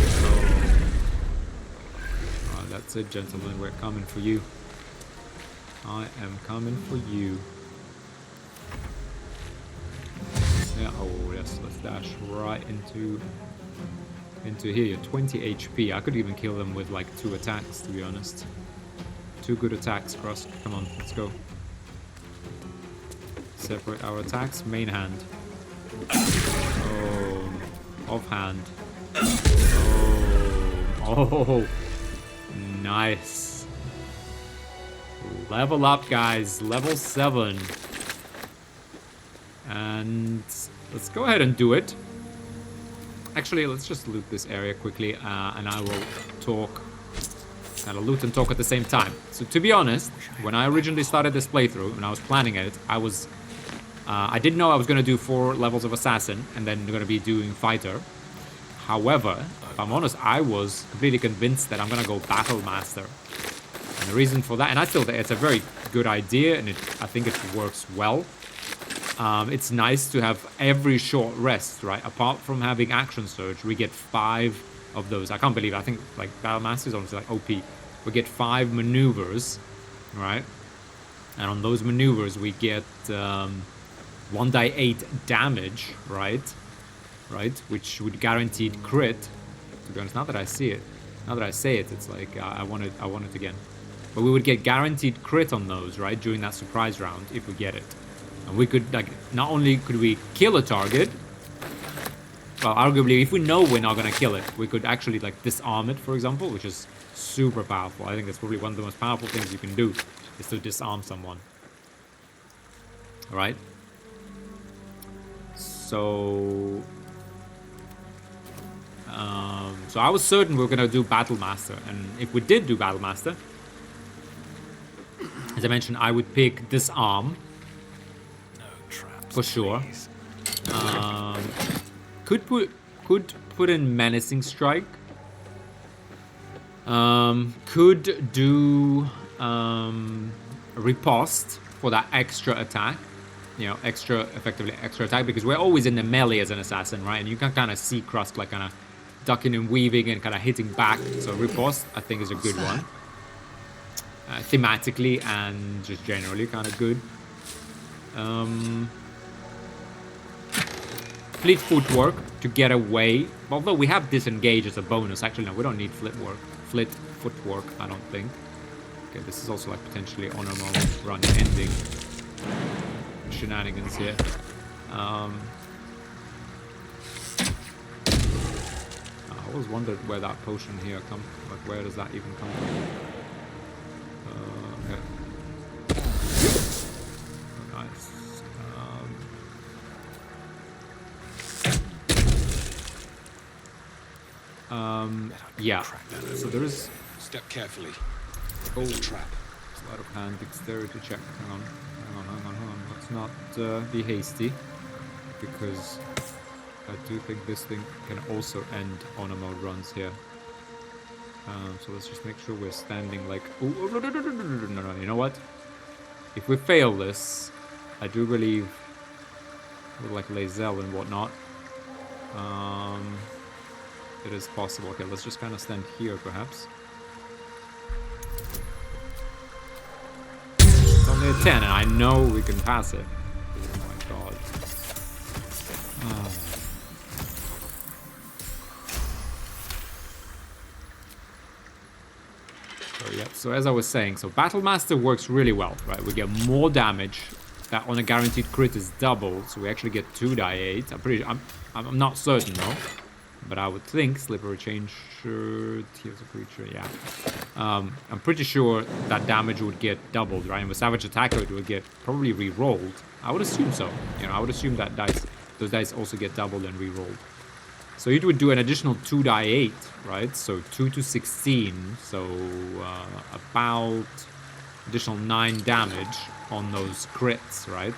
Speaker 1: Oh, that's it, gentlemen. We're coming for you. I am coming for you. Yeah, oh yes, let's dash right into here. 20 HP. I could even kill them with like 2 attacks, to be honest. 2 good attacks, Cross. Come on, let's go. Separate our attacks. Main hand. Oh, offhand. Oh, nice. Level up, guys. Level 7. And let's go ahead and do it. Actually, let's just loot this area quickly, and I will talk. Kind of loot and talk at the same time. So to be honest, when I originally started this playthrough, when I was planning it, I didn't know I was going to do 4 levels of Assassin, and then going to be doing Fighter. However, if I'm honest, I was completely convinced that I'm going to go Battle Master. And the reason for that, and I still think it's a very good idea, and I think it works well. It's nice to have every short rest, right? Apart from having Action Surge, we get 5 of those. I can't believe it. I think like Battle Master is honestly like OP. We get 5 maneuvers, right? And on those maneuvers, we get 1d8 damage, right? Which would guaranteed crit. To be honest, now that I say it, it's like I want it again. But we would get guaranteed crit on those, right? During that surprise round, if we get it. And we could, like, not only could we kill a target, well, arguably, if we know we're not gonna kill it, we could actually, like, disarm it, for example, which is super powerful. I think that's probably one of the most powerful things you can do, is to disarm someone. Alright? So I was certain we were gonna do Battle Master, and if we did do Battle Master, as I mentioned, I would pick Disarm for sure. Could put in Menacing Strike. Could do Riposte for that extra attack. You know, effectively extra attack, because we're always in the melee as an assassin, right? And you can kind of see Krusk like kind of ducking and weaving and kind of hitting back. So Riposte, I think, is a good one. Thematically and just generally kind of good. Fleet footwork to get away. Although we have disengage as a bonus. Actually, no, we don't need fleet footwork, I don't think. Okay, this is also like potentially honorable run ending shenanigans here. I always wondered where that potion here comes. Like, where does that even come from? Okay. Oh, nice. Yeah. So there is.
Speaker 7: Step carefully.
Speaker 1: Oh,
Speaker 7: There's a trap.
Speaker 1: Sleight of hand dexterity check. Hang on. Let's not be hasty, because I do think this thing can also end honor mode runs here. So let's just make sure we're standing like. Ooh, no. You know what? If we fail this, I do believe, with like Lae'zel and whatnot, it is possible. Okay, let's just kind of stand here, perhaps. It's only a 10, and I know we can pass it. Oh my god. So yeah, so as I was saying, so Battle Master works really well, right? We get more damage. That on a guaranteed crit is double, so we actually get 2d8. I'm not certain though. But I would think Slippery Chain Shirt, here's a creature, yeah. I'm pretty sure that damage would get doubled, right? And with Savage Attacker, it would get probably re-rolled. I would assume so. You know, I would assume that those dice also get doubled and re-rolled. So it would do an additional 2d8, right? So 2 to 16, so about additional 9 damage on those crits, right?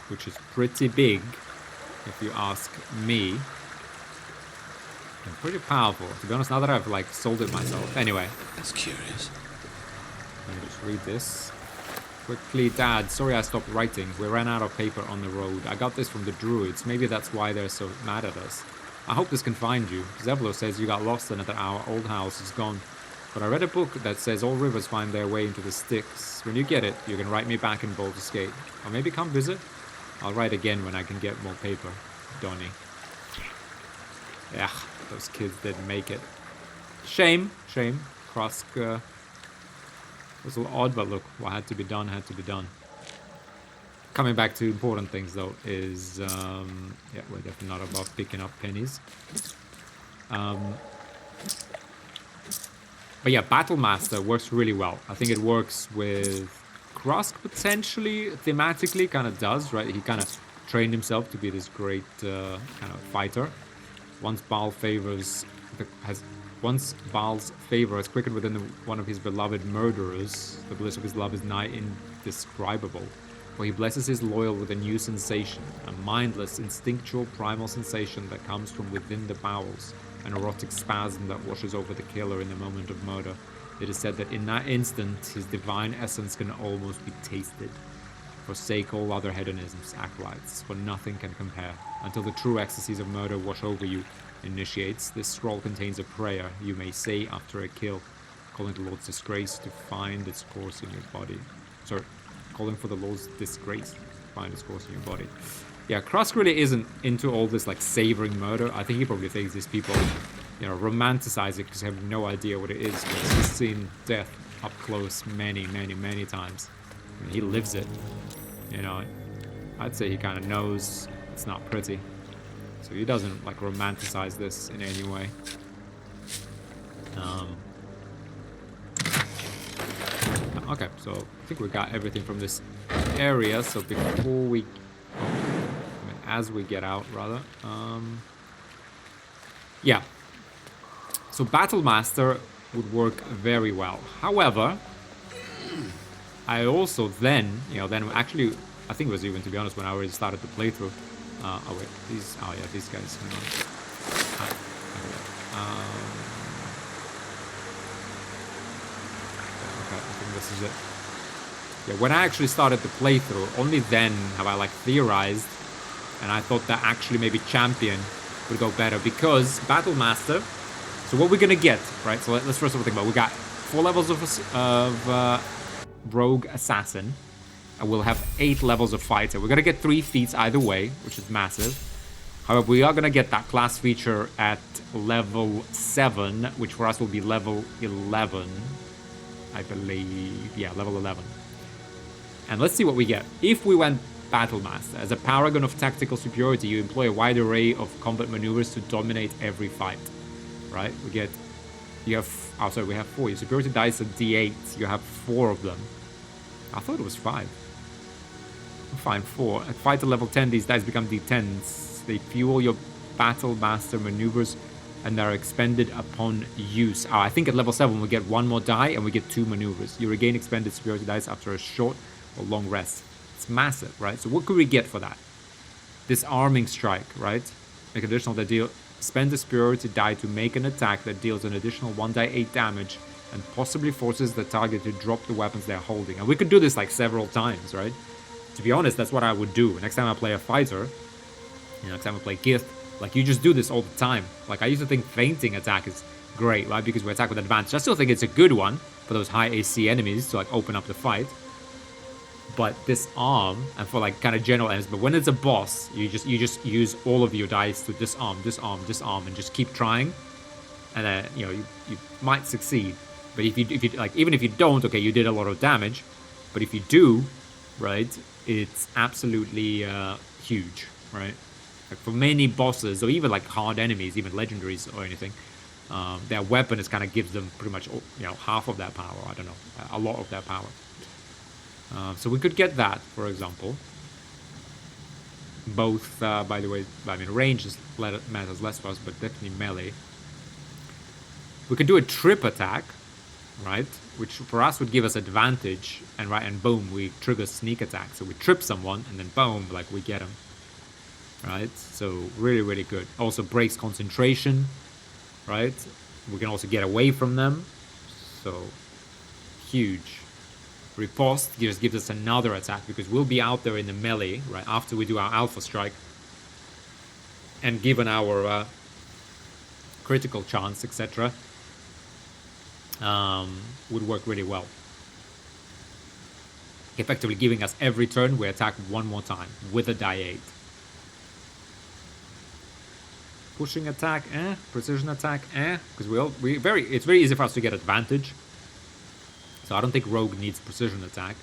Speaker 1: Which is pretty big, if you ask me. And pretty powerful. To be honest, now that I've like sold it myself. Anyway.
Speaker 7: That's curious.
Speaker 1: Let me just read this. Quickly, Dad, sorry I stopped writing. We ran out of paper on the road. I got this from the druids. Maybe that's why they're so mad at us. I hope this can find you. Zevlo says you got lost and that our old house is gone. But I read a book that says all rivers find their way into the Styx. When you get it, you can write me back in Baldur's Gate. Or maybe come visit. I'll write again when I can get more paper. Donnie. Yeah, those kids didn't make it. Shame. Krusk was a little odd, but look, what had to be done had to be done. Coming back to important things though is, yeah, we're definitely not above picking up pennies. But yeah, Battle Master works really well. I think it works with Krusk potentially, thematically, kind of does, right? He kind of trained himself to be this great kind of fighter. Once Baal's favor has quickened within one of his beloved murderers, the bliss of his love is nigh indescribable. For he blesses his loyal with a new sensation, a mindless, instinctual, primal sensation that comes from within the bowels, an erotic spasm that washes over the killer in the moment of murder. It is said that in that instant, his divine essence can almost be tasted. Forsake all other hedonisms, acolytes, for nothing can compare. Until the true ecstasies of murder wash over you, initiates, this scroll contains a prayer you may say after a kill, calling the Lord's disgrace to find its course in your body. Sorry, calling for the Lord's disgrace to find its course in your body. Yeah, Krusk really isn't into all this like savoring murder. I think he probably thinks these people, you know, romanticize it because they have no idea what it is. Because he's seen death up close many, many, many times. I mean, he lives it. You know, I'd say he kind of knows it's not pretty. So he doesn't like romanticize this in any way. Okay, so I think we got everything from this area. So before we, as we get out, rather, yeah. So Battlemaster would work very well. However, I also then, then actually, I think it was even, to be honest, when I already started the playthrough. Oh wait, these guys. Hang on. Okay, I think this is it. Yeah, when I actually started the playthrough, only then have I like theorized, and I thought that actually maybe Champion would go better because Battlemaster. So what we're gonna get, right? So let's first of all think about. We got 4 levels of Rogue Assassin. And we'll have 8 levels of Fighter. We're gonna get 3 feats either way, which is massive. However, we are gonna get that class feature at level 7, which for us will be level 11, I believe. Yeah, level 11. And let's see what we get. If we went Battlemaster, as a paragon of tactical superiority, you employ a wide array of combat maneuvers to dominate every fight. Right? We have 4. Your superiority dice are D8. You have 4 of them. I thought it was 5. Fine, 4. At fighter level 10, these dice become D10s. They fuel your Battlemaster maneuvers and are expended upon use. I think at level 7 we get 1 more die and we get 2 maneuvers. You regain expended superiority dice after a short or long rest. It's massive, right? So what could we get for that? Disarming strike, right? Make an additional that deal. Spend a superiority die to make an attack that deals an additional 1d8 damage and possibly forces the target to drop the weapons they're holding. And we could do this like several times, right? To be honest, that's what I would do. Next time I play a fighter, next time I play Gith, like you just do this all the time. Like I used to think feinting attack is great, right? Because we attack with advantage. I still think it's a good one for those high AC enemies to like open up the fight. But disarm and for like kind of general enemies. But when it's a boss, you just use all of your dice to disarm, and just keep trying. And then you might succeed. But if you like, even if you don't, okay, you did a lot of damage. But if you do, right, it's absolutely huge, right? Like for many bosses, or even like hard enemies, even legendaries or anything, their weapon is kind of gives them pretty much half of that power. I don't know, a lot of that power. So we could get that, for example. Both, by the way, I mean range matters less for us, but definitely melee. We could do a trip attack, right? Which for us would give us advantage, and boom, we trigger sneak attack. So we trip someone, and then boom, like we get them, right? So really, really good. Also breaks concentration, right? We can also get away from them. So huge. Riposte just gives us another attack because we'll be out there in the melee, right? After we do our alpha strike, and given our critical chance, etc. Would work really well. Effectively giving us every turn we attack 1 more time with a die 8. Pushing attack, precision attack, because it's very easy for us to get advantage. So I don't think Rogue needs precision attack.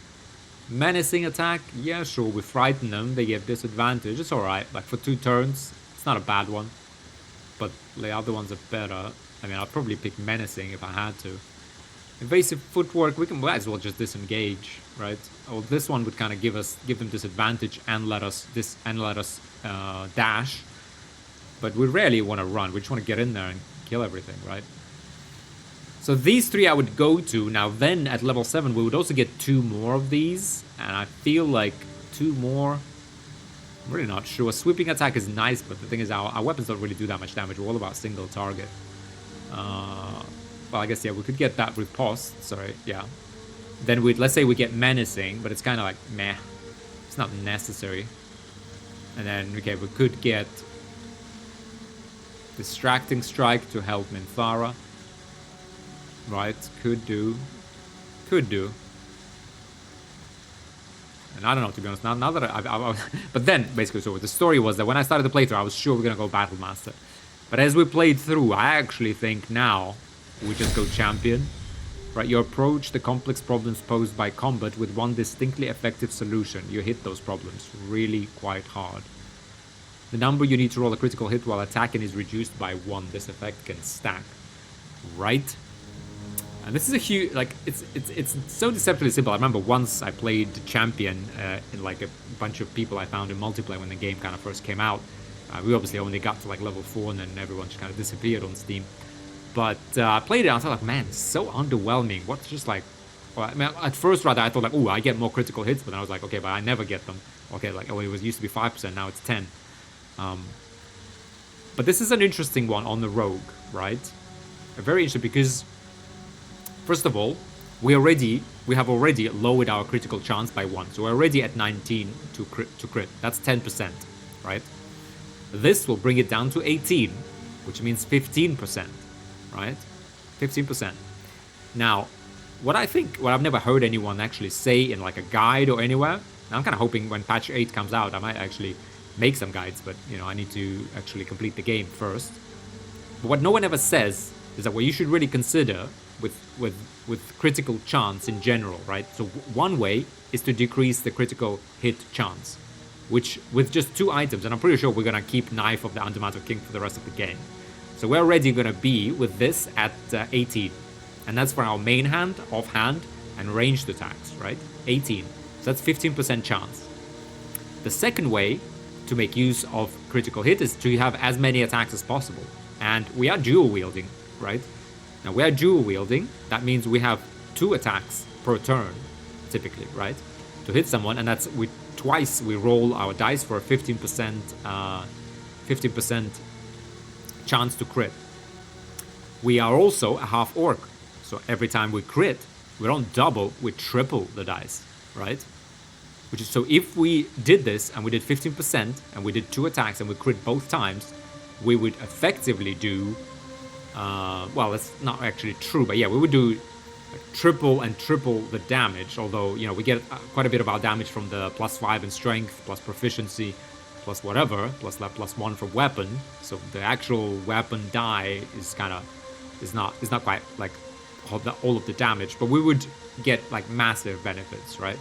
Speaker 1: Menacing attack, yeah, sure, we frighten them, they get disadvantage, it's alright. Like for 2 turns, it's not a bad one. But the other ones are better. I mean, I'd probably pick menacing if I had to. Evasive footwork, we can might as well just disengage, right? Oh, this one would kind of give them disadvantage and let us dash. But we rarely want to run. We just want to get in there and kill everything, right? So these three I would go to. Now then, at level 7, we would also get 2 more of these. And I feel like 2 more... I'm really not sure. Sweeping attack is nice, but the thing is our weapons don't really do that much damage. We're all about single target. Well, I guess, yeah, we could get that with Post. Sorry, yeah. Then let's say we get Menacing, but it's kind of like, meh. It's not necessary. And then, okay, we could get Distracting Strike to help Minthara. Right, could do. And I don't know, to be honest, now that but then, basically, so the story was that when I started the playthrough, I was sure we're going to go Battle Master. But as we played through, I actually think now we just go Champion. Right, you approach the complex problems posed by combat with one distinctly effective solution. You hit those problems really quite hard. The number you need to roll a critical hit while attacking is reduced by 1. This effect can stack. Right? And this is a huge, like, it's so deceptively simple. I remember once I played Champion in like a bunch of people I found in multiplayer when the game kind of first came out. We obviously only got to like level 4 and then everyone just kind of disappeared on Steam. But I played it and I thought like, man, it's so underwhelming. What's just like, well, I mean, at first rather I thought like, oh, I get more critical hits, but then I was like, okay, but I never get them. Okay, like, oh, it used to be 5%, now it's 10. But this is an interesting one on the Rogue, right? Very interesting because, first of all, we have already lowered our critical chance by 1. So we're already at 19 to crit. That's 10%, right? This will bring it down to 18, which means 15%, right? 15%. Now, what I've never heard anyone actually say in like a guide or anywhere, I'm kind of hoping when patch 8 comes out, I might actually make some guides, but you know, I need to actually complete the game first. But what no one ever says is that what you should really consider with critical chance in general, right? So one way is to decrease the critical hit chance, which with just 2 items, and I'm pretty sure we're gonna keep Knife of the Undermounted King for the rest of the game. So we're already gonna be with this at 18, and that's for our main hand, offhand, and ranged attacks, right? 18. So that's 15% chance. The second way to make use of critical hit is to have as many attacks as possible, and we are dual wielding, right? Now we are dual wielding. That means we have 2 attacks per turn, typically, right? To hit someone, and that's twice we roll our dice for a 15% chance to crit. We are also a half orc, so every time we crit, we don't double, we triple the dice, right? Which is, so if we did this and we did 15% and we did 2 attacks and we crit both times, we would effectively do, well, that's not actually true, but yeah, we would do like triple the damage, although, you know, we get quite a bit of our damage from the +5 in strength, plus proficiency, plus whatever, plus that +1 from weapon. So the actual weapon die is not quite like all of the damage, but we would get like massive benefits, right?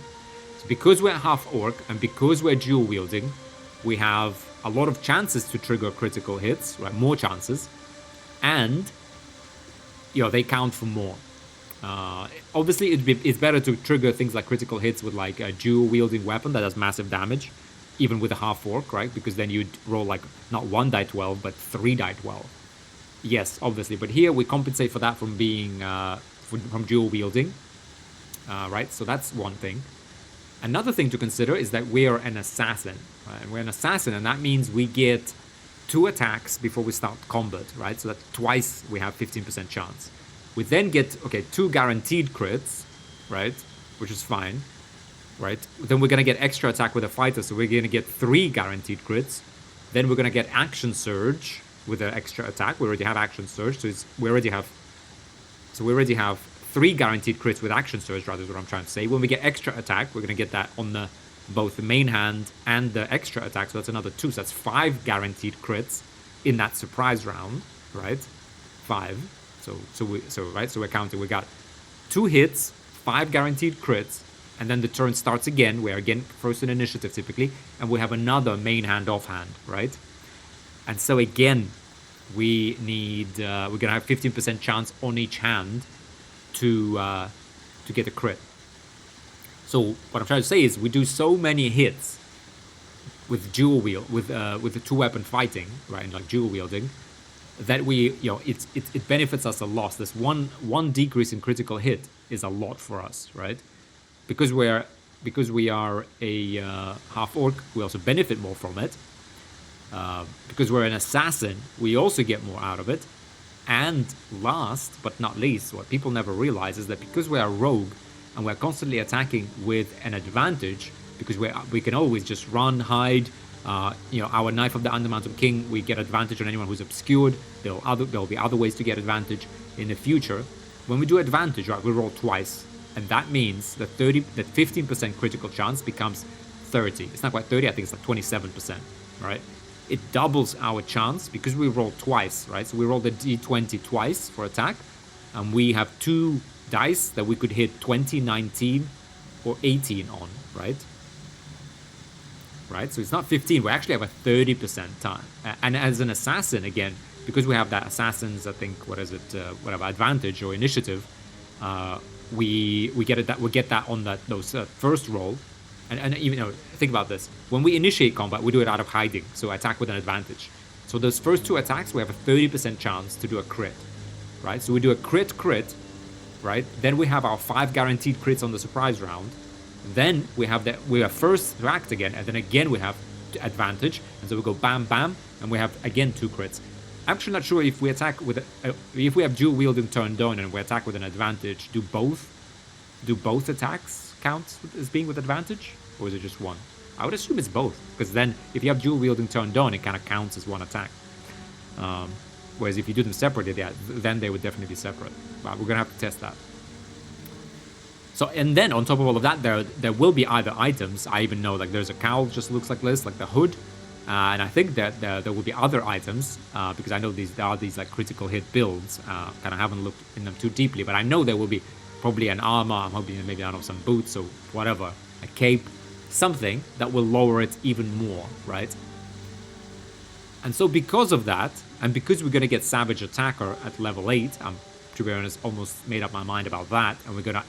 Speaker 1: So because we're half orc and because we're dual wielding, we have a lot of chances to trigger critical hits, right? More chances, and you know, they count for more. Obviously, it's better to trigger things like critical hits with like a dual wielding weapon that does massive damage, even with a half orc, right? Because then you'd roll like not 1 die 12, but 3 die 12. Yes, obviously, but here we compensate for that from being from dual wielding, right? So that's one thing. Another thing to consider is that we are an assassin, right? And we're an assassin, and that means we get 2 attacks before we start combat, right? So that twice we have 15% chance. We then get, 2 guaranteed crits, right? Which is fine, right? Then we're going to get extra attack with a fighter, so we're going to get 3 guaranteed crits. Then we're going to get action surge with an extra attack. We already have action surge, so we already have 3 guaranteed crits with action surge, rather, is what I'm trying to say. When we get extra attack, we're going to get that on both the main hand and the extra attack, so that's another 2. So that's 5 guaranteed crits in that surprise round, right? 5. So we're counting. We got 2 hits, 5 guaranteed crits, and then the turn starts again. We're again first in initiative typically, and we have another main hand, offhand, right? And so again, we need we're gonna have 15% chance on each hand to get a crit. So what I'm trying to say is we do so many hits with dual wield, with the 2-weapon fighting, right, and like dual wielding, that we, it benefits us a lot. This one decrease in critical hit is a lot for us, right? Because we are a half orc, we also benefit more from it. Because we're an assassin, we also get more out of it. And last but not least, what people never realize is that because we are rogue and we're constantly attacking with an advantage, because we can always just run, hide. Our Knife of the Undermountain King, we get advantage on anyone who's obscured. There'll be other ways to get advantage in the future. When we do advantage, right, we roll twice, and that means that 15% critical chance becomes 30. It's not quite 30. I think it's like 27%, right? It doubles our chance because we roll twice, right? So we roll the d20 twice for attack, and we have 2 dice that we could hit 20, 19, or 18 on, right? Right, so it's not 15. We actually have a 30% time. And as an assassin, again, because we have that assassin's, I think, whatever advantage or initiative, we get that on those first roll. And even think about this. When we initiate combat, we do it out of hiding, so attack with an advantage. So those first 2 attacks, we have a 30% chance to do a crit, right? So we do a crit, right? Then we have our 5 guaranteed crits on the surprise round. Then we are first to act again, and then again we have advantage, and so we go bam, bam, and we have again 2 crits. I'm actually not sure if we attack with if we have dual wielding turned on and we attack with an advantage. Do both attacks count as being with advantage, or is it just one? I would assume it's both, because then if you have dual wielding turned on, it kind of counts as one attack. Whereas if you do them separately, then they would definitely be separate. But we're gonna have to test that. So, and then on top of all of that, there will be either items. I even know, like, there's a cowl just looks like this, like the hood, and I think that there will be other items because I know there are these like critical hit builds. Kind of haven't looked in them too deeply, but I know there will be probably an armor. I'm hoping maybe some boots or whatever, a cape, something that will lower it even more, right? And so because of that, and because we're gonna get Savage Attacker at level 8, to be honest, almost made up my mind about that, and we're gonna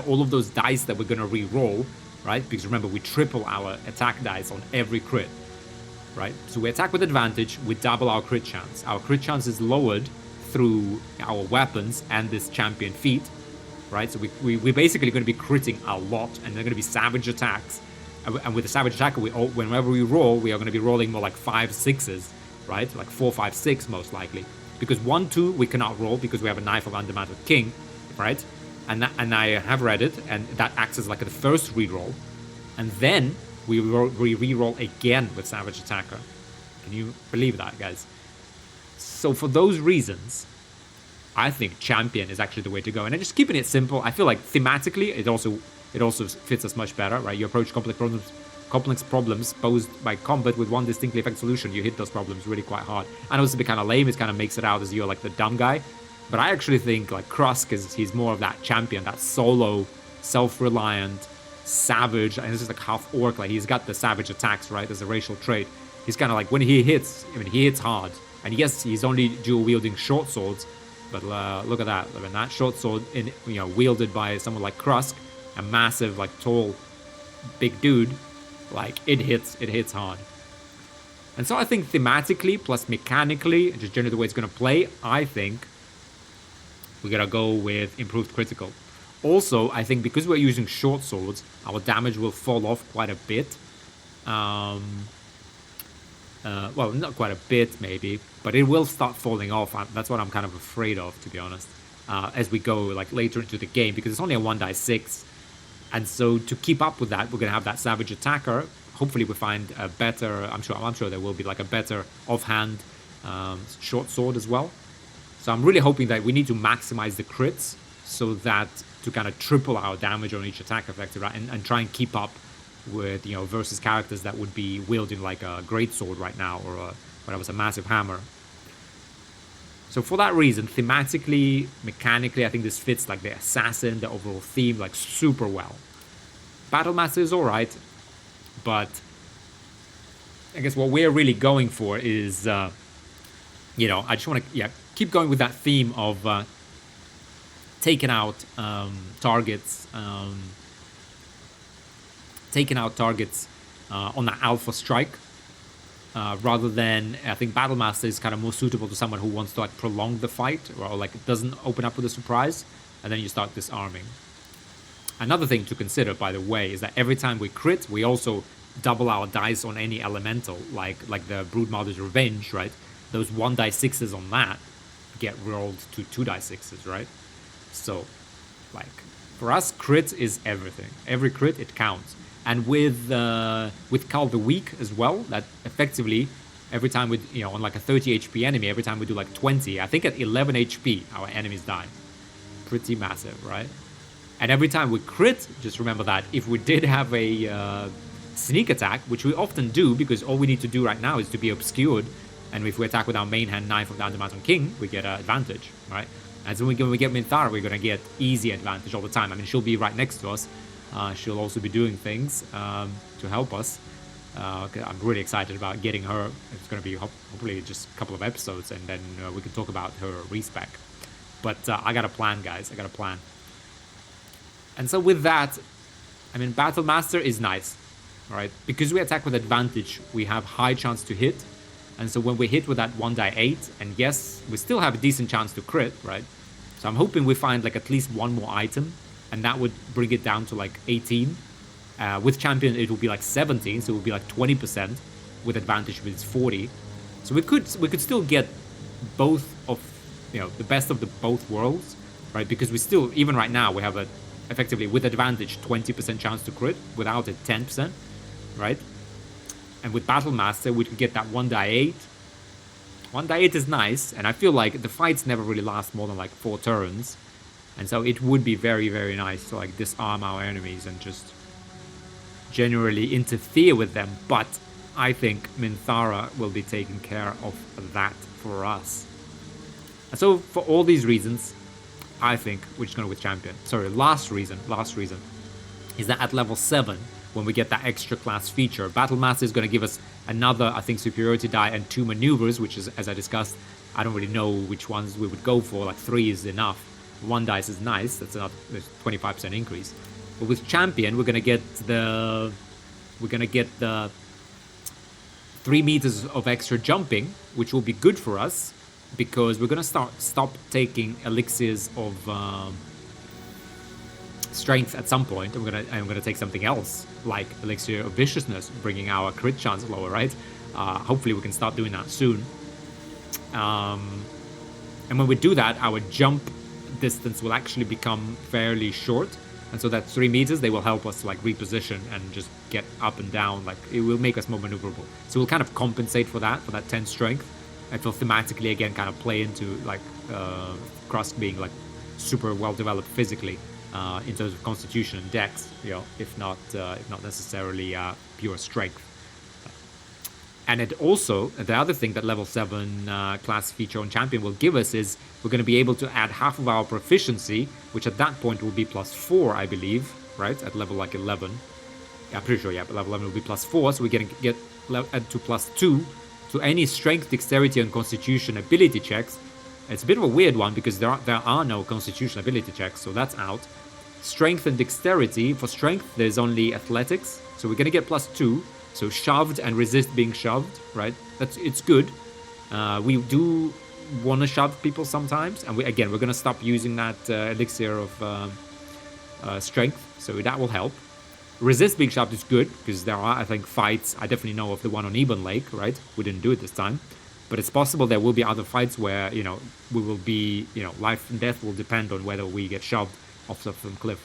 Speaker 1: all of those dice that we're gonna re-roll, right? Because remember, we triple our attack dice on every crit, right? So we attack with advantage, we double our crit chance. Our crit chance is lowered through our weapons and this champion feat, right? So we're basically going to be critting a lot, and they're going to be savage attacks. And with the savage attacker, whenever we roll, we are going to be rolling more like 5 6s, right? Like 4 5 6 most likely. Because 1 2 we cannot roll because we have a Knife of Undermountain King, right? And I have read it, and that acts as like the first reroll, and then we re-roll again with Savage Attacker. Can you believe that, guys? So for those reasons, I think Champion is actually the way to go. And just keeping it simple, I feel like thematically it also fits us much better, right? You approach complex problems posed by combat with one distinctly effective solution. You hit those problems really quite hard. I know this is a bit kind of lame. It kind of makes it out as you're like the dumb guy. But I actually think like Krusk he's more of that champion, that solo, self-reliant, savage, and this is like half orc. Like he's got the savage attacks, right? As a racial trait. He's kind of like when he hits, he hits hard. And yes, he's only dual wielding short swords, but look at that. I mean, that short sword, wielded by someone like Krusk, a massive, like tall, big dude, like it hits hard. And so I think thematically plus mechanically, and just generally the way it's going to play, I think we're going to go with improved critical. Also, I think because we're using short swords, our damage will fall off quite a bit. Well, not quite a bit maybe, but it will start falling off. That's what I'm kind of afraid of, to be honest, as we go like later into the game, because it's only a 1d6. And so to keep up with that, we're going to have that Savage Attacker. Hopefully we find a better, I'm sure there will be like a better offhand short sword as well. So I'm really hoping that we need to maximize the crits so that to kind of triple our damage on each attack effective, right? And try and keep up with, versus characters that would be wielding like a great sword right now, or a massive hammer. So for that reason, thematically, mechanically, I think this fits like the assassin, the overall theme, like super well. Battlemaster is alright, but I guess what we're really going for is, I just want to keep going with that theme of taken out targets, on the alpha strike, rather than, I think Battlemaster is kind of more suitable to someone who wants to like prolong the fight, or like it doesn't open up with a surprise, and then you start disarming. Another thing to consider, by the way, is that every time we crit, we also double our dice on any elemental, like the Broodmother's Revenge, right? Those 1d6s on that get rolled to 2d6s, right? So, like, for us, crit is everything. Every crit, it counts. And with Call the Weak as well, that effectively, every time we, you know, on like a 30 HP enemy, every time we do like 20, I think at 11 HP, our enemies die. Pretty massive, right? And every time we crit, just remember that if we did have a sneak attack, which we often do, because all we need to do right now is to be obscured, and if we attack with our main hand Knife of the Undermountain King, we get an advantage, right? And so when we get Minthara, we're going to get easy advantage all the time. I mean, she'll be right next to us. She'll also be doing things to help us. I'm really excited about getting her. It's going to be hopefully just a couple of episodes, and then we can talk about her respec. But I got a plan, guys. I got a plan. And so with that, I mean, Battlemaster is nice, right? Because we attack with advantage, we have high chance to hit. And so when we hit with that 1d8, and yes, we still have a decent chance to crit, right? So I'm hoping we find like at least one more item, and that would bring it down to like 18. With Champion, it will be like 17, so it will be like 20%. With advantage, it's 40. So we could still get both of, you know, the best of the both worlds, right? Because we still, even right now, we have a effectively with advantage 20% chance to crit, without it 10%, right? And with Battlemaster, we could get that 1d8. 1d8 is nice, and I feel like the fights never really last more than like 4 turns. And so it would be very, very nice to like disarm our enemies and just generally interfere with them. But I think Minthara will be taking care of that for us. And so for all these reasons, I think we're just going to with Champion. Sorry, last reason is that at level 7, when we get that extra class feature, Battlemaster is going to give us another, I think, superiority die and 2 maneuvers, which is, as I discussed, I don't really know which ones we would go for. Like 3 is enough. 1 dice is nice. That's another 25% increase. But with Champion, we're going to get the 3 meters of extra jumping, which will be good for us, because we're going to stop taking elixirs of strength at some point. I'm gonna take something else, like elixir of viciousness, bringing our crit chance lower, right? Hopefully we can start doing that soon. And when we do that, our jump distance will actually become fairly short, and so that 3 meters, they will help us like reposition and just get up and down. Like it will make us more maneuverable, so we'll kind of compensate for that 10 strength. I feel thematically again kind of play into like Krusk being like super well developed physically in terms of constitution and dex, you know, if not necessarily pure strength. And it also, the other thing that level 7 class feature on Champion will give us is we're going to be able to add half of our proficiency, which at that point will be +4, I believe, right? At level like 11. Yeah, I'm pretty sure, yeah, but level 11 will be +4, so we're going to get add to +2 to any strength, dexterity, and constitution ability checks. It's a bit of a weird one because there are no constitution ability checks, so that's out. Strength and dexterity. For strength, there's only athletics, so we're going to get +2. So shoved and resist being shoved, right? It's good. We do want to shove people sometimes, and we're going to stop using that elixir of strength, so that will help. Resist being shoved is good, because there are, I think, fights. I definitely know of the one on Ebon Lake, right? We didn't do it this time. But it's possible there will be other fights where, you know, we will be, you know, life and death will depend on whether we get shoved off some cliff.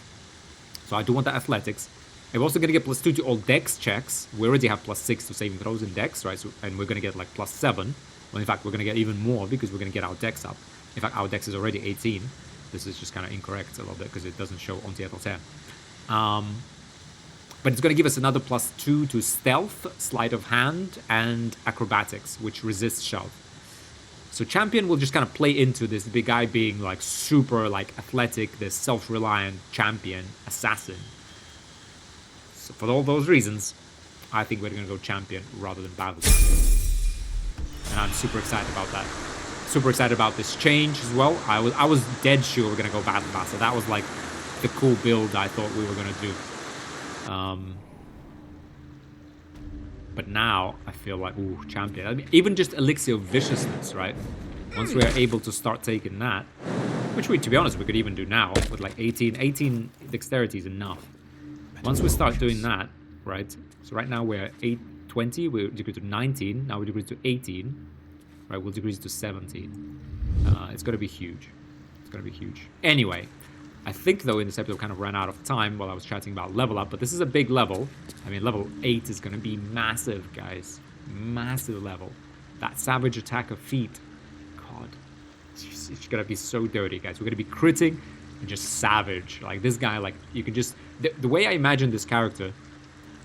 Speaker 1: So I do want the athletics. And we're also going to get +2 to all dex checks. We already have +6 to saving throws in dex, right? So, and we're going to get like +7. Well, in fact, we're going to get even more because we're going to get our dex up. In fact, our dex is already 18. This is just kind of incorrect a little bit because it doesn't show on TFL10. But it's going to give us another +2 to stealth, sleight of hand, and acrobatics, which resists shove. So Champion will just kind of play into this big guy being like super like athletic, this self-reliant champion, assassin. So for all those reasons, I think we're going to go Champion rather than Battle. And I'm super excited about that. Super excited about this change as well. I was dead sure we're gonna go Battle Master. That was like the cool build I thought we were gonna do. But now I feel like, ooh, champion. I mean, even just Elixir of Viciousness, right? Once we are able to start taking that, which we, to be honest, we could even do now with like 18 dexterity is enough. Once we start doing that, right? So right now we're 820, we decrease to 19, now we decrease to 18, right? We'll decrease to 17. It's gonna be huge. It's gonna be huge. Anyway, I think though in this episode kind of ran out of time while I was chatting about level up, but this is a big level. I mean, level 8 is gonna be massive, guys. Massive level. That savage attack of feet. God. It's gonna be so dirty, guys. We're gonna be critting and just savage. Like this guy, like you can just the way I imagine this character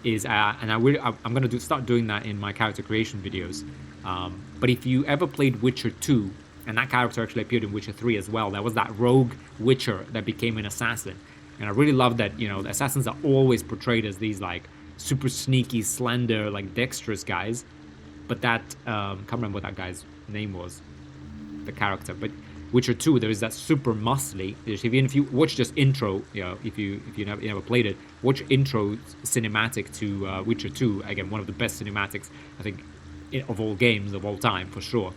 Speaker 1: is, and I'm gonna start doing that in my character creation videos. But if you ever played Witcher 2, and that character actually appeared in Witcher 3 as well, there was that rogue Witcher that became an assassin, and I really love that. You know, the assassins are always portrayed as these like super sneaky, slender, like dexterous guys. But that can't remember what that guy's name was. The character, but Witcher 2, there is that super muscly. Even if you watch just intro, you know, if you never played it, watch intro cinematic to Witcher 2. Again, one of the best cinematics I think of all games of all time for sure.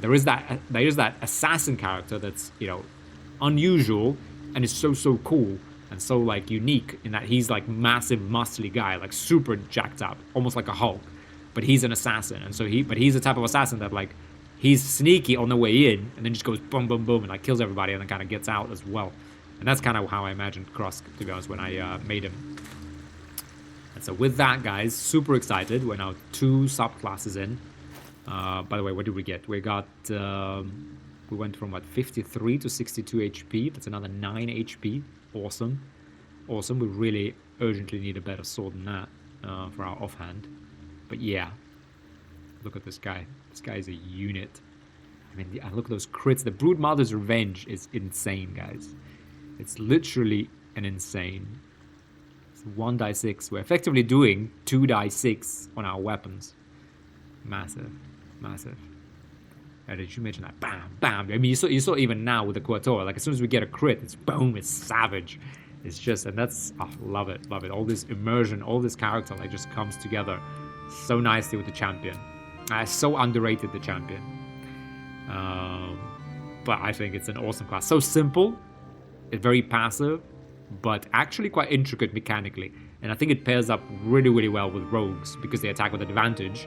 Speaker 1: There is that assassin character that's, you know, unusual and is so cool and so like unique in that he's like massive muscly guy, like super jacked up, almost like a Hulk, but he's an assassin, and so he's the type of assassin that like. He's sneaky on the way in, and then just goes boom, boom, boom, and like kills everybody, and then kind of gets out as well. And that's kind of how I imagined Krusk, to be honest, when I made him. And so with that, guys, super excited. We're now 2 subclasses in. By the way, what did we get? We got, we went from what, 53 to 62 HP. That's another 9 HP. Awesome. Awesome. We really urgently need a better sword than that for our offhand. But yeah, look at this guy. This guy is a unit. I mean, look at those crits. The Broodmother's Revenge is insane, guys. It's literally an insane. It's 1d6. We're effectively doing 2d6 on our weapons. Massive. Massive. Did you mention that? Bam, bam. I mean, you saw even now with the Quator. Like, as soon as we get a crit, it's boom, it's savage. It's just, and that's, oh, love it, love it. All this immersion, all this character, like, just comes together so nicely with the champion. So underrated, the champion. But I think it's an awesome class. So simple, it's very passive, but actually quite intricate mechanically. And I think it pairs up really, really well with rogues because they attack with advantage,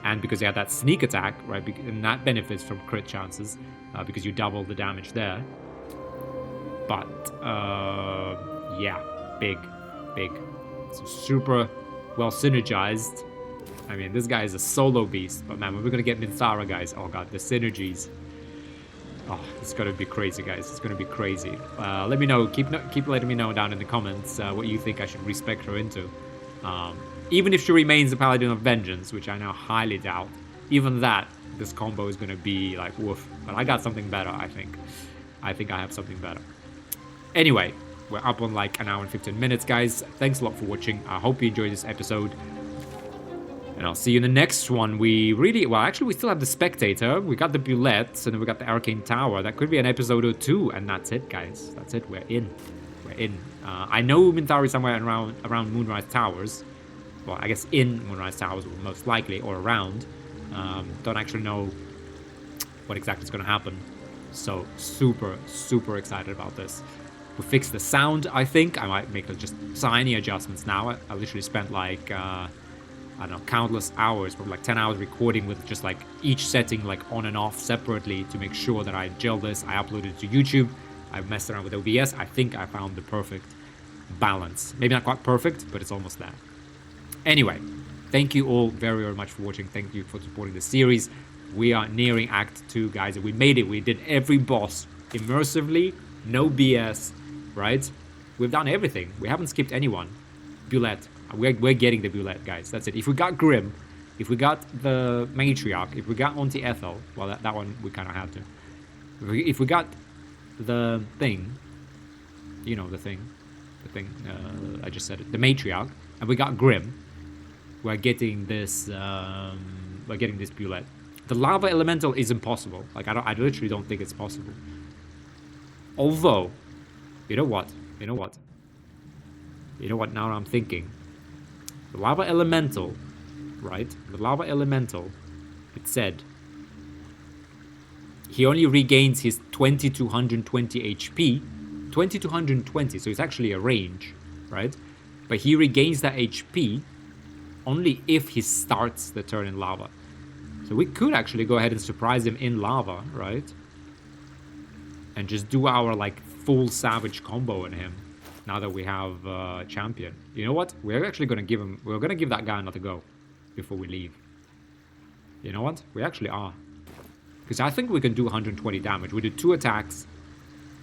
Speaker 1: and because they have that sneak attack, right? And that benefits from crit chances because you double the damage there. But yeah, big. So super well synergized. I mean, this guy is a solo beast, but man, when we're gonna get Minthara, guys, oh god, the synergies. Oh, it's gonna be crazy, guys. It's gonna be crazy. Let me know. Keep letting me know down in the comments what you think I should respec her into. Even if she remains the Paladin of Vengeance, which I now highly doubt, even that, this combo is gonna be like woof. But I got something better, I think. I think I have something better. Anyway, we're up on like an hour and 15 minutes, guys. Thanks a lot for watching. I hope you enjoyed this episode. And I'll see you in the next one. We still have the Spectator. We got the Bulette, and then we got the Arcane Tower. That could be an episode or 2, and that's it, guys. That's it. We're in. I know Minthara is somewhere around Moonrise Towers. Well, I guess in Moonrise Towers, most likely, or around. Don't actually know what exactly is going to happen. So, super excited about this. We fixed the sound, I think. I might make just tiny adjustments now. I literally spent like... I don't know, countless hours, probably like 10 hours recording with just like each setting like on and off separately to make sure that I gel this. I uploaded it to YouTube. I messed around with OBS. I think I found the perfect balance. Maybe not quite perfect, but it's almost there. Anyway, thank you all very, very much for watching. Thank you for supporting the series. We are nearing Act 2, guys. We made it. We did every boss immersively, no BS, right? We've done everything. We haven't skipped anyone. Bulette. We're getting the Bulette, guys. That's it. If we got Grim, if we got the Matriarch, if we got Auntie Ethel, well, that one we kind of had to. If we got the thing, you know, the thing, I just said it, the Matriarch, and we got Grim, we're getting this Bulette. The lava elemental is impossible. Like, I literally don't think it's possible. Although, you know what? You know what? You know what, now I'm thinking. The lava elemental, right? The lava elemental, it said he only regains his 20 to 120 HP. 20 to 120, so it's actually a range, right? But he regains that HP only if he starts the turn in lava. So we could actually go ahead and surprise him in lava, right? And just do our, like, full savage combo on him. Now that we have champion. You know what? We're actually gonna give him... We're gonna give that guy another go before we leave. You know what? We actually are. Because I think we can do 120 damage. We do 2 attacks.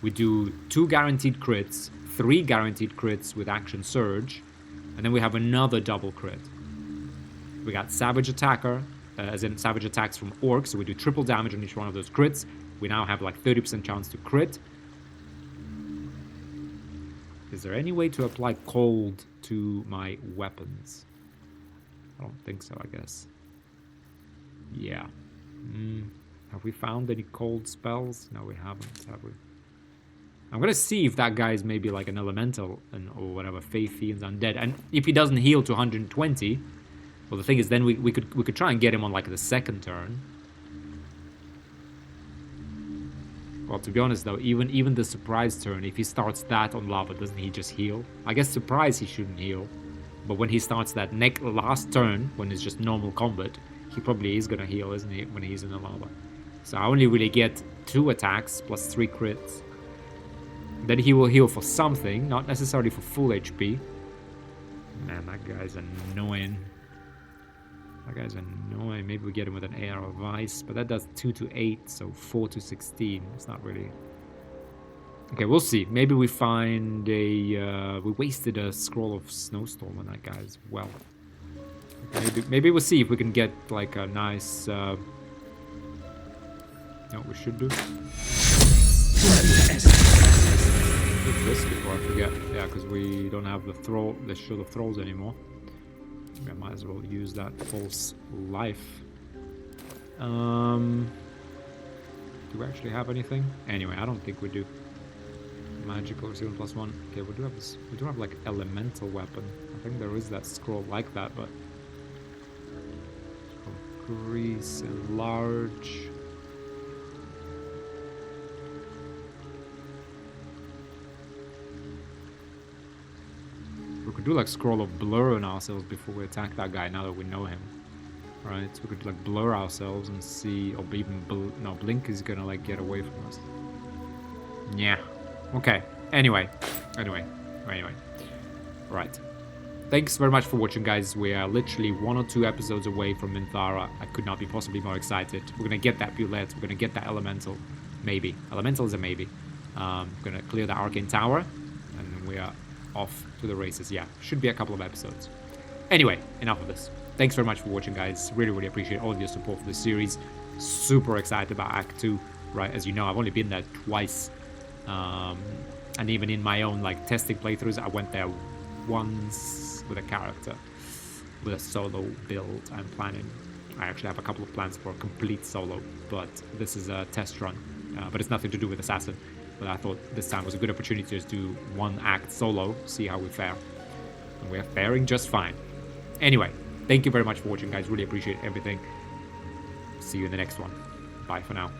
Speaker 1: We do 2 guaranteed crits. 3 guaranteed crits with action surge. And then we have another double crit. We got savage attacker. As in savage attacks from orcs. So we do triple damage on each one of those crits. We now have like 30% chance to crit. Is there any way to apply cold to my weapons? I don't think so, I guess. Yeah. Have we found any cold spells? No, we haven't, have we? I'm gonna see if that guy is maybe like an elemental or whatever, Faith Fiends Undead. And if he doesn't heal to 120, well, the thing is, then we could try and get him on like the second turn. Well, to be honest though, even the surprise turn, if he starts that on lava, doesn't he just heal? I guess surprise he shouldn't heal, but when he starts that last turn, when it's just normal combat, he probably is gonna heal, isn't he, when he's in the lava? So I only really get 2 attacks plus 3 crits. Then he will heal for something, not necessarily for full HP. Man, that guy's annoying. That guy's annoying. Maybe we get him with an AR of Ice, but that does 2 to 8, so 4 to 16. It's not really... Okay, we'll see. Maybe we find a... we wasted a Scroll of Snowstorm on that guy as well. Maybe we'll see if we can get like a nice... You know what we should do? This before I forget. Yeah, because we don't have the shield of throws anymore. I might as well use that false life. Do we actually have anything? Anyway, I don't think we do. Magical 7 plus 1. Okay, we do have this. We do have like elemental weapon. I think there is that scroll like that, but increase enlarge. We could do like scroll of blur on ourselves before we attack that guy. Now that we know him, right? So we could like blur ourselves and see, or even no, blink is gonna like get away from us. Yeah. Okay. Anyway. Right. Thanks very much for watching, guys. We are literally 1 or 2 episodes away from Minthara. I could not be possibly more excited. We're gonna get that Bulette. We're gonna get that Elemental. Maybe. Elemental is a maybe. We're gonna clear the Arcane Tower, and then we are off to the races. Yeah, should be a couple of episodes. Anyway, enough of this. Thanks very much for watching, guys. Really appreciate all of your support for this series. Super excited about Act 2, right? As you know, I've only been there twice. And even in my own like testing playthroughs, I went there once with a character, with a solo build I'm planning. I actually have a couple of plans for a complete solo, but this is a test run. But it's nothing to do with Assassin. But I thought this time was a good opportunity to just do 1 act solo, see how we fare. And we are faring just fine. Anyway, thank you very much for watching, guys. Really appreciate everything. See you in the next one. Bye for now.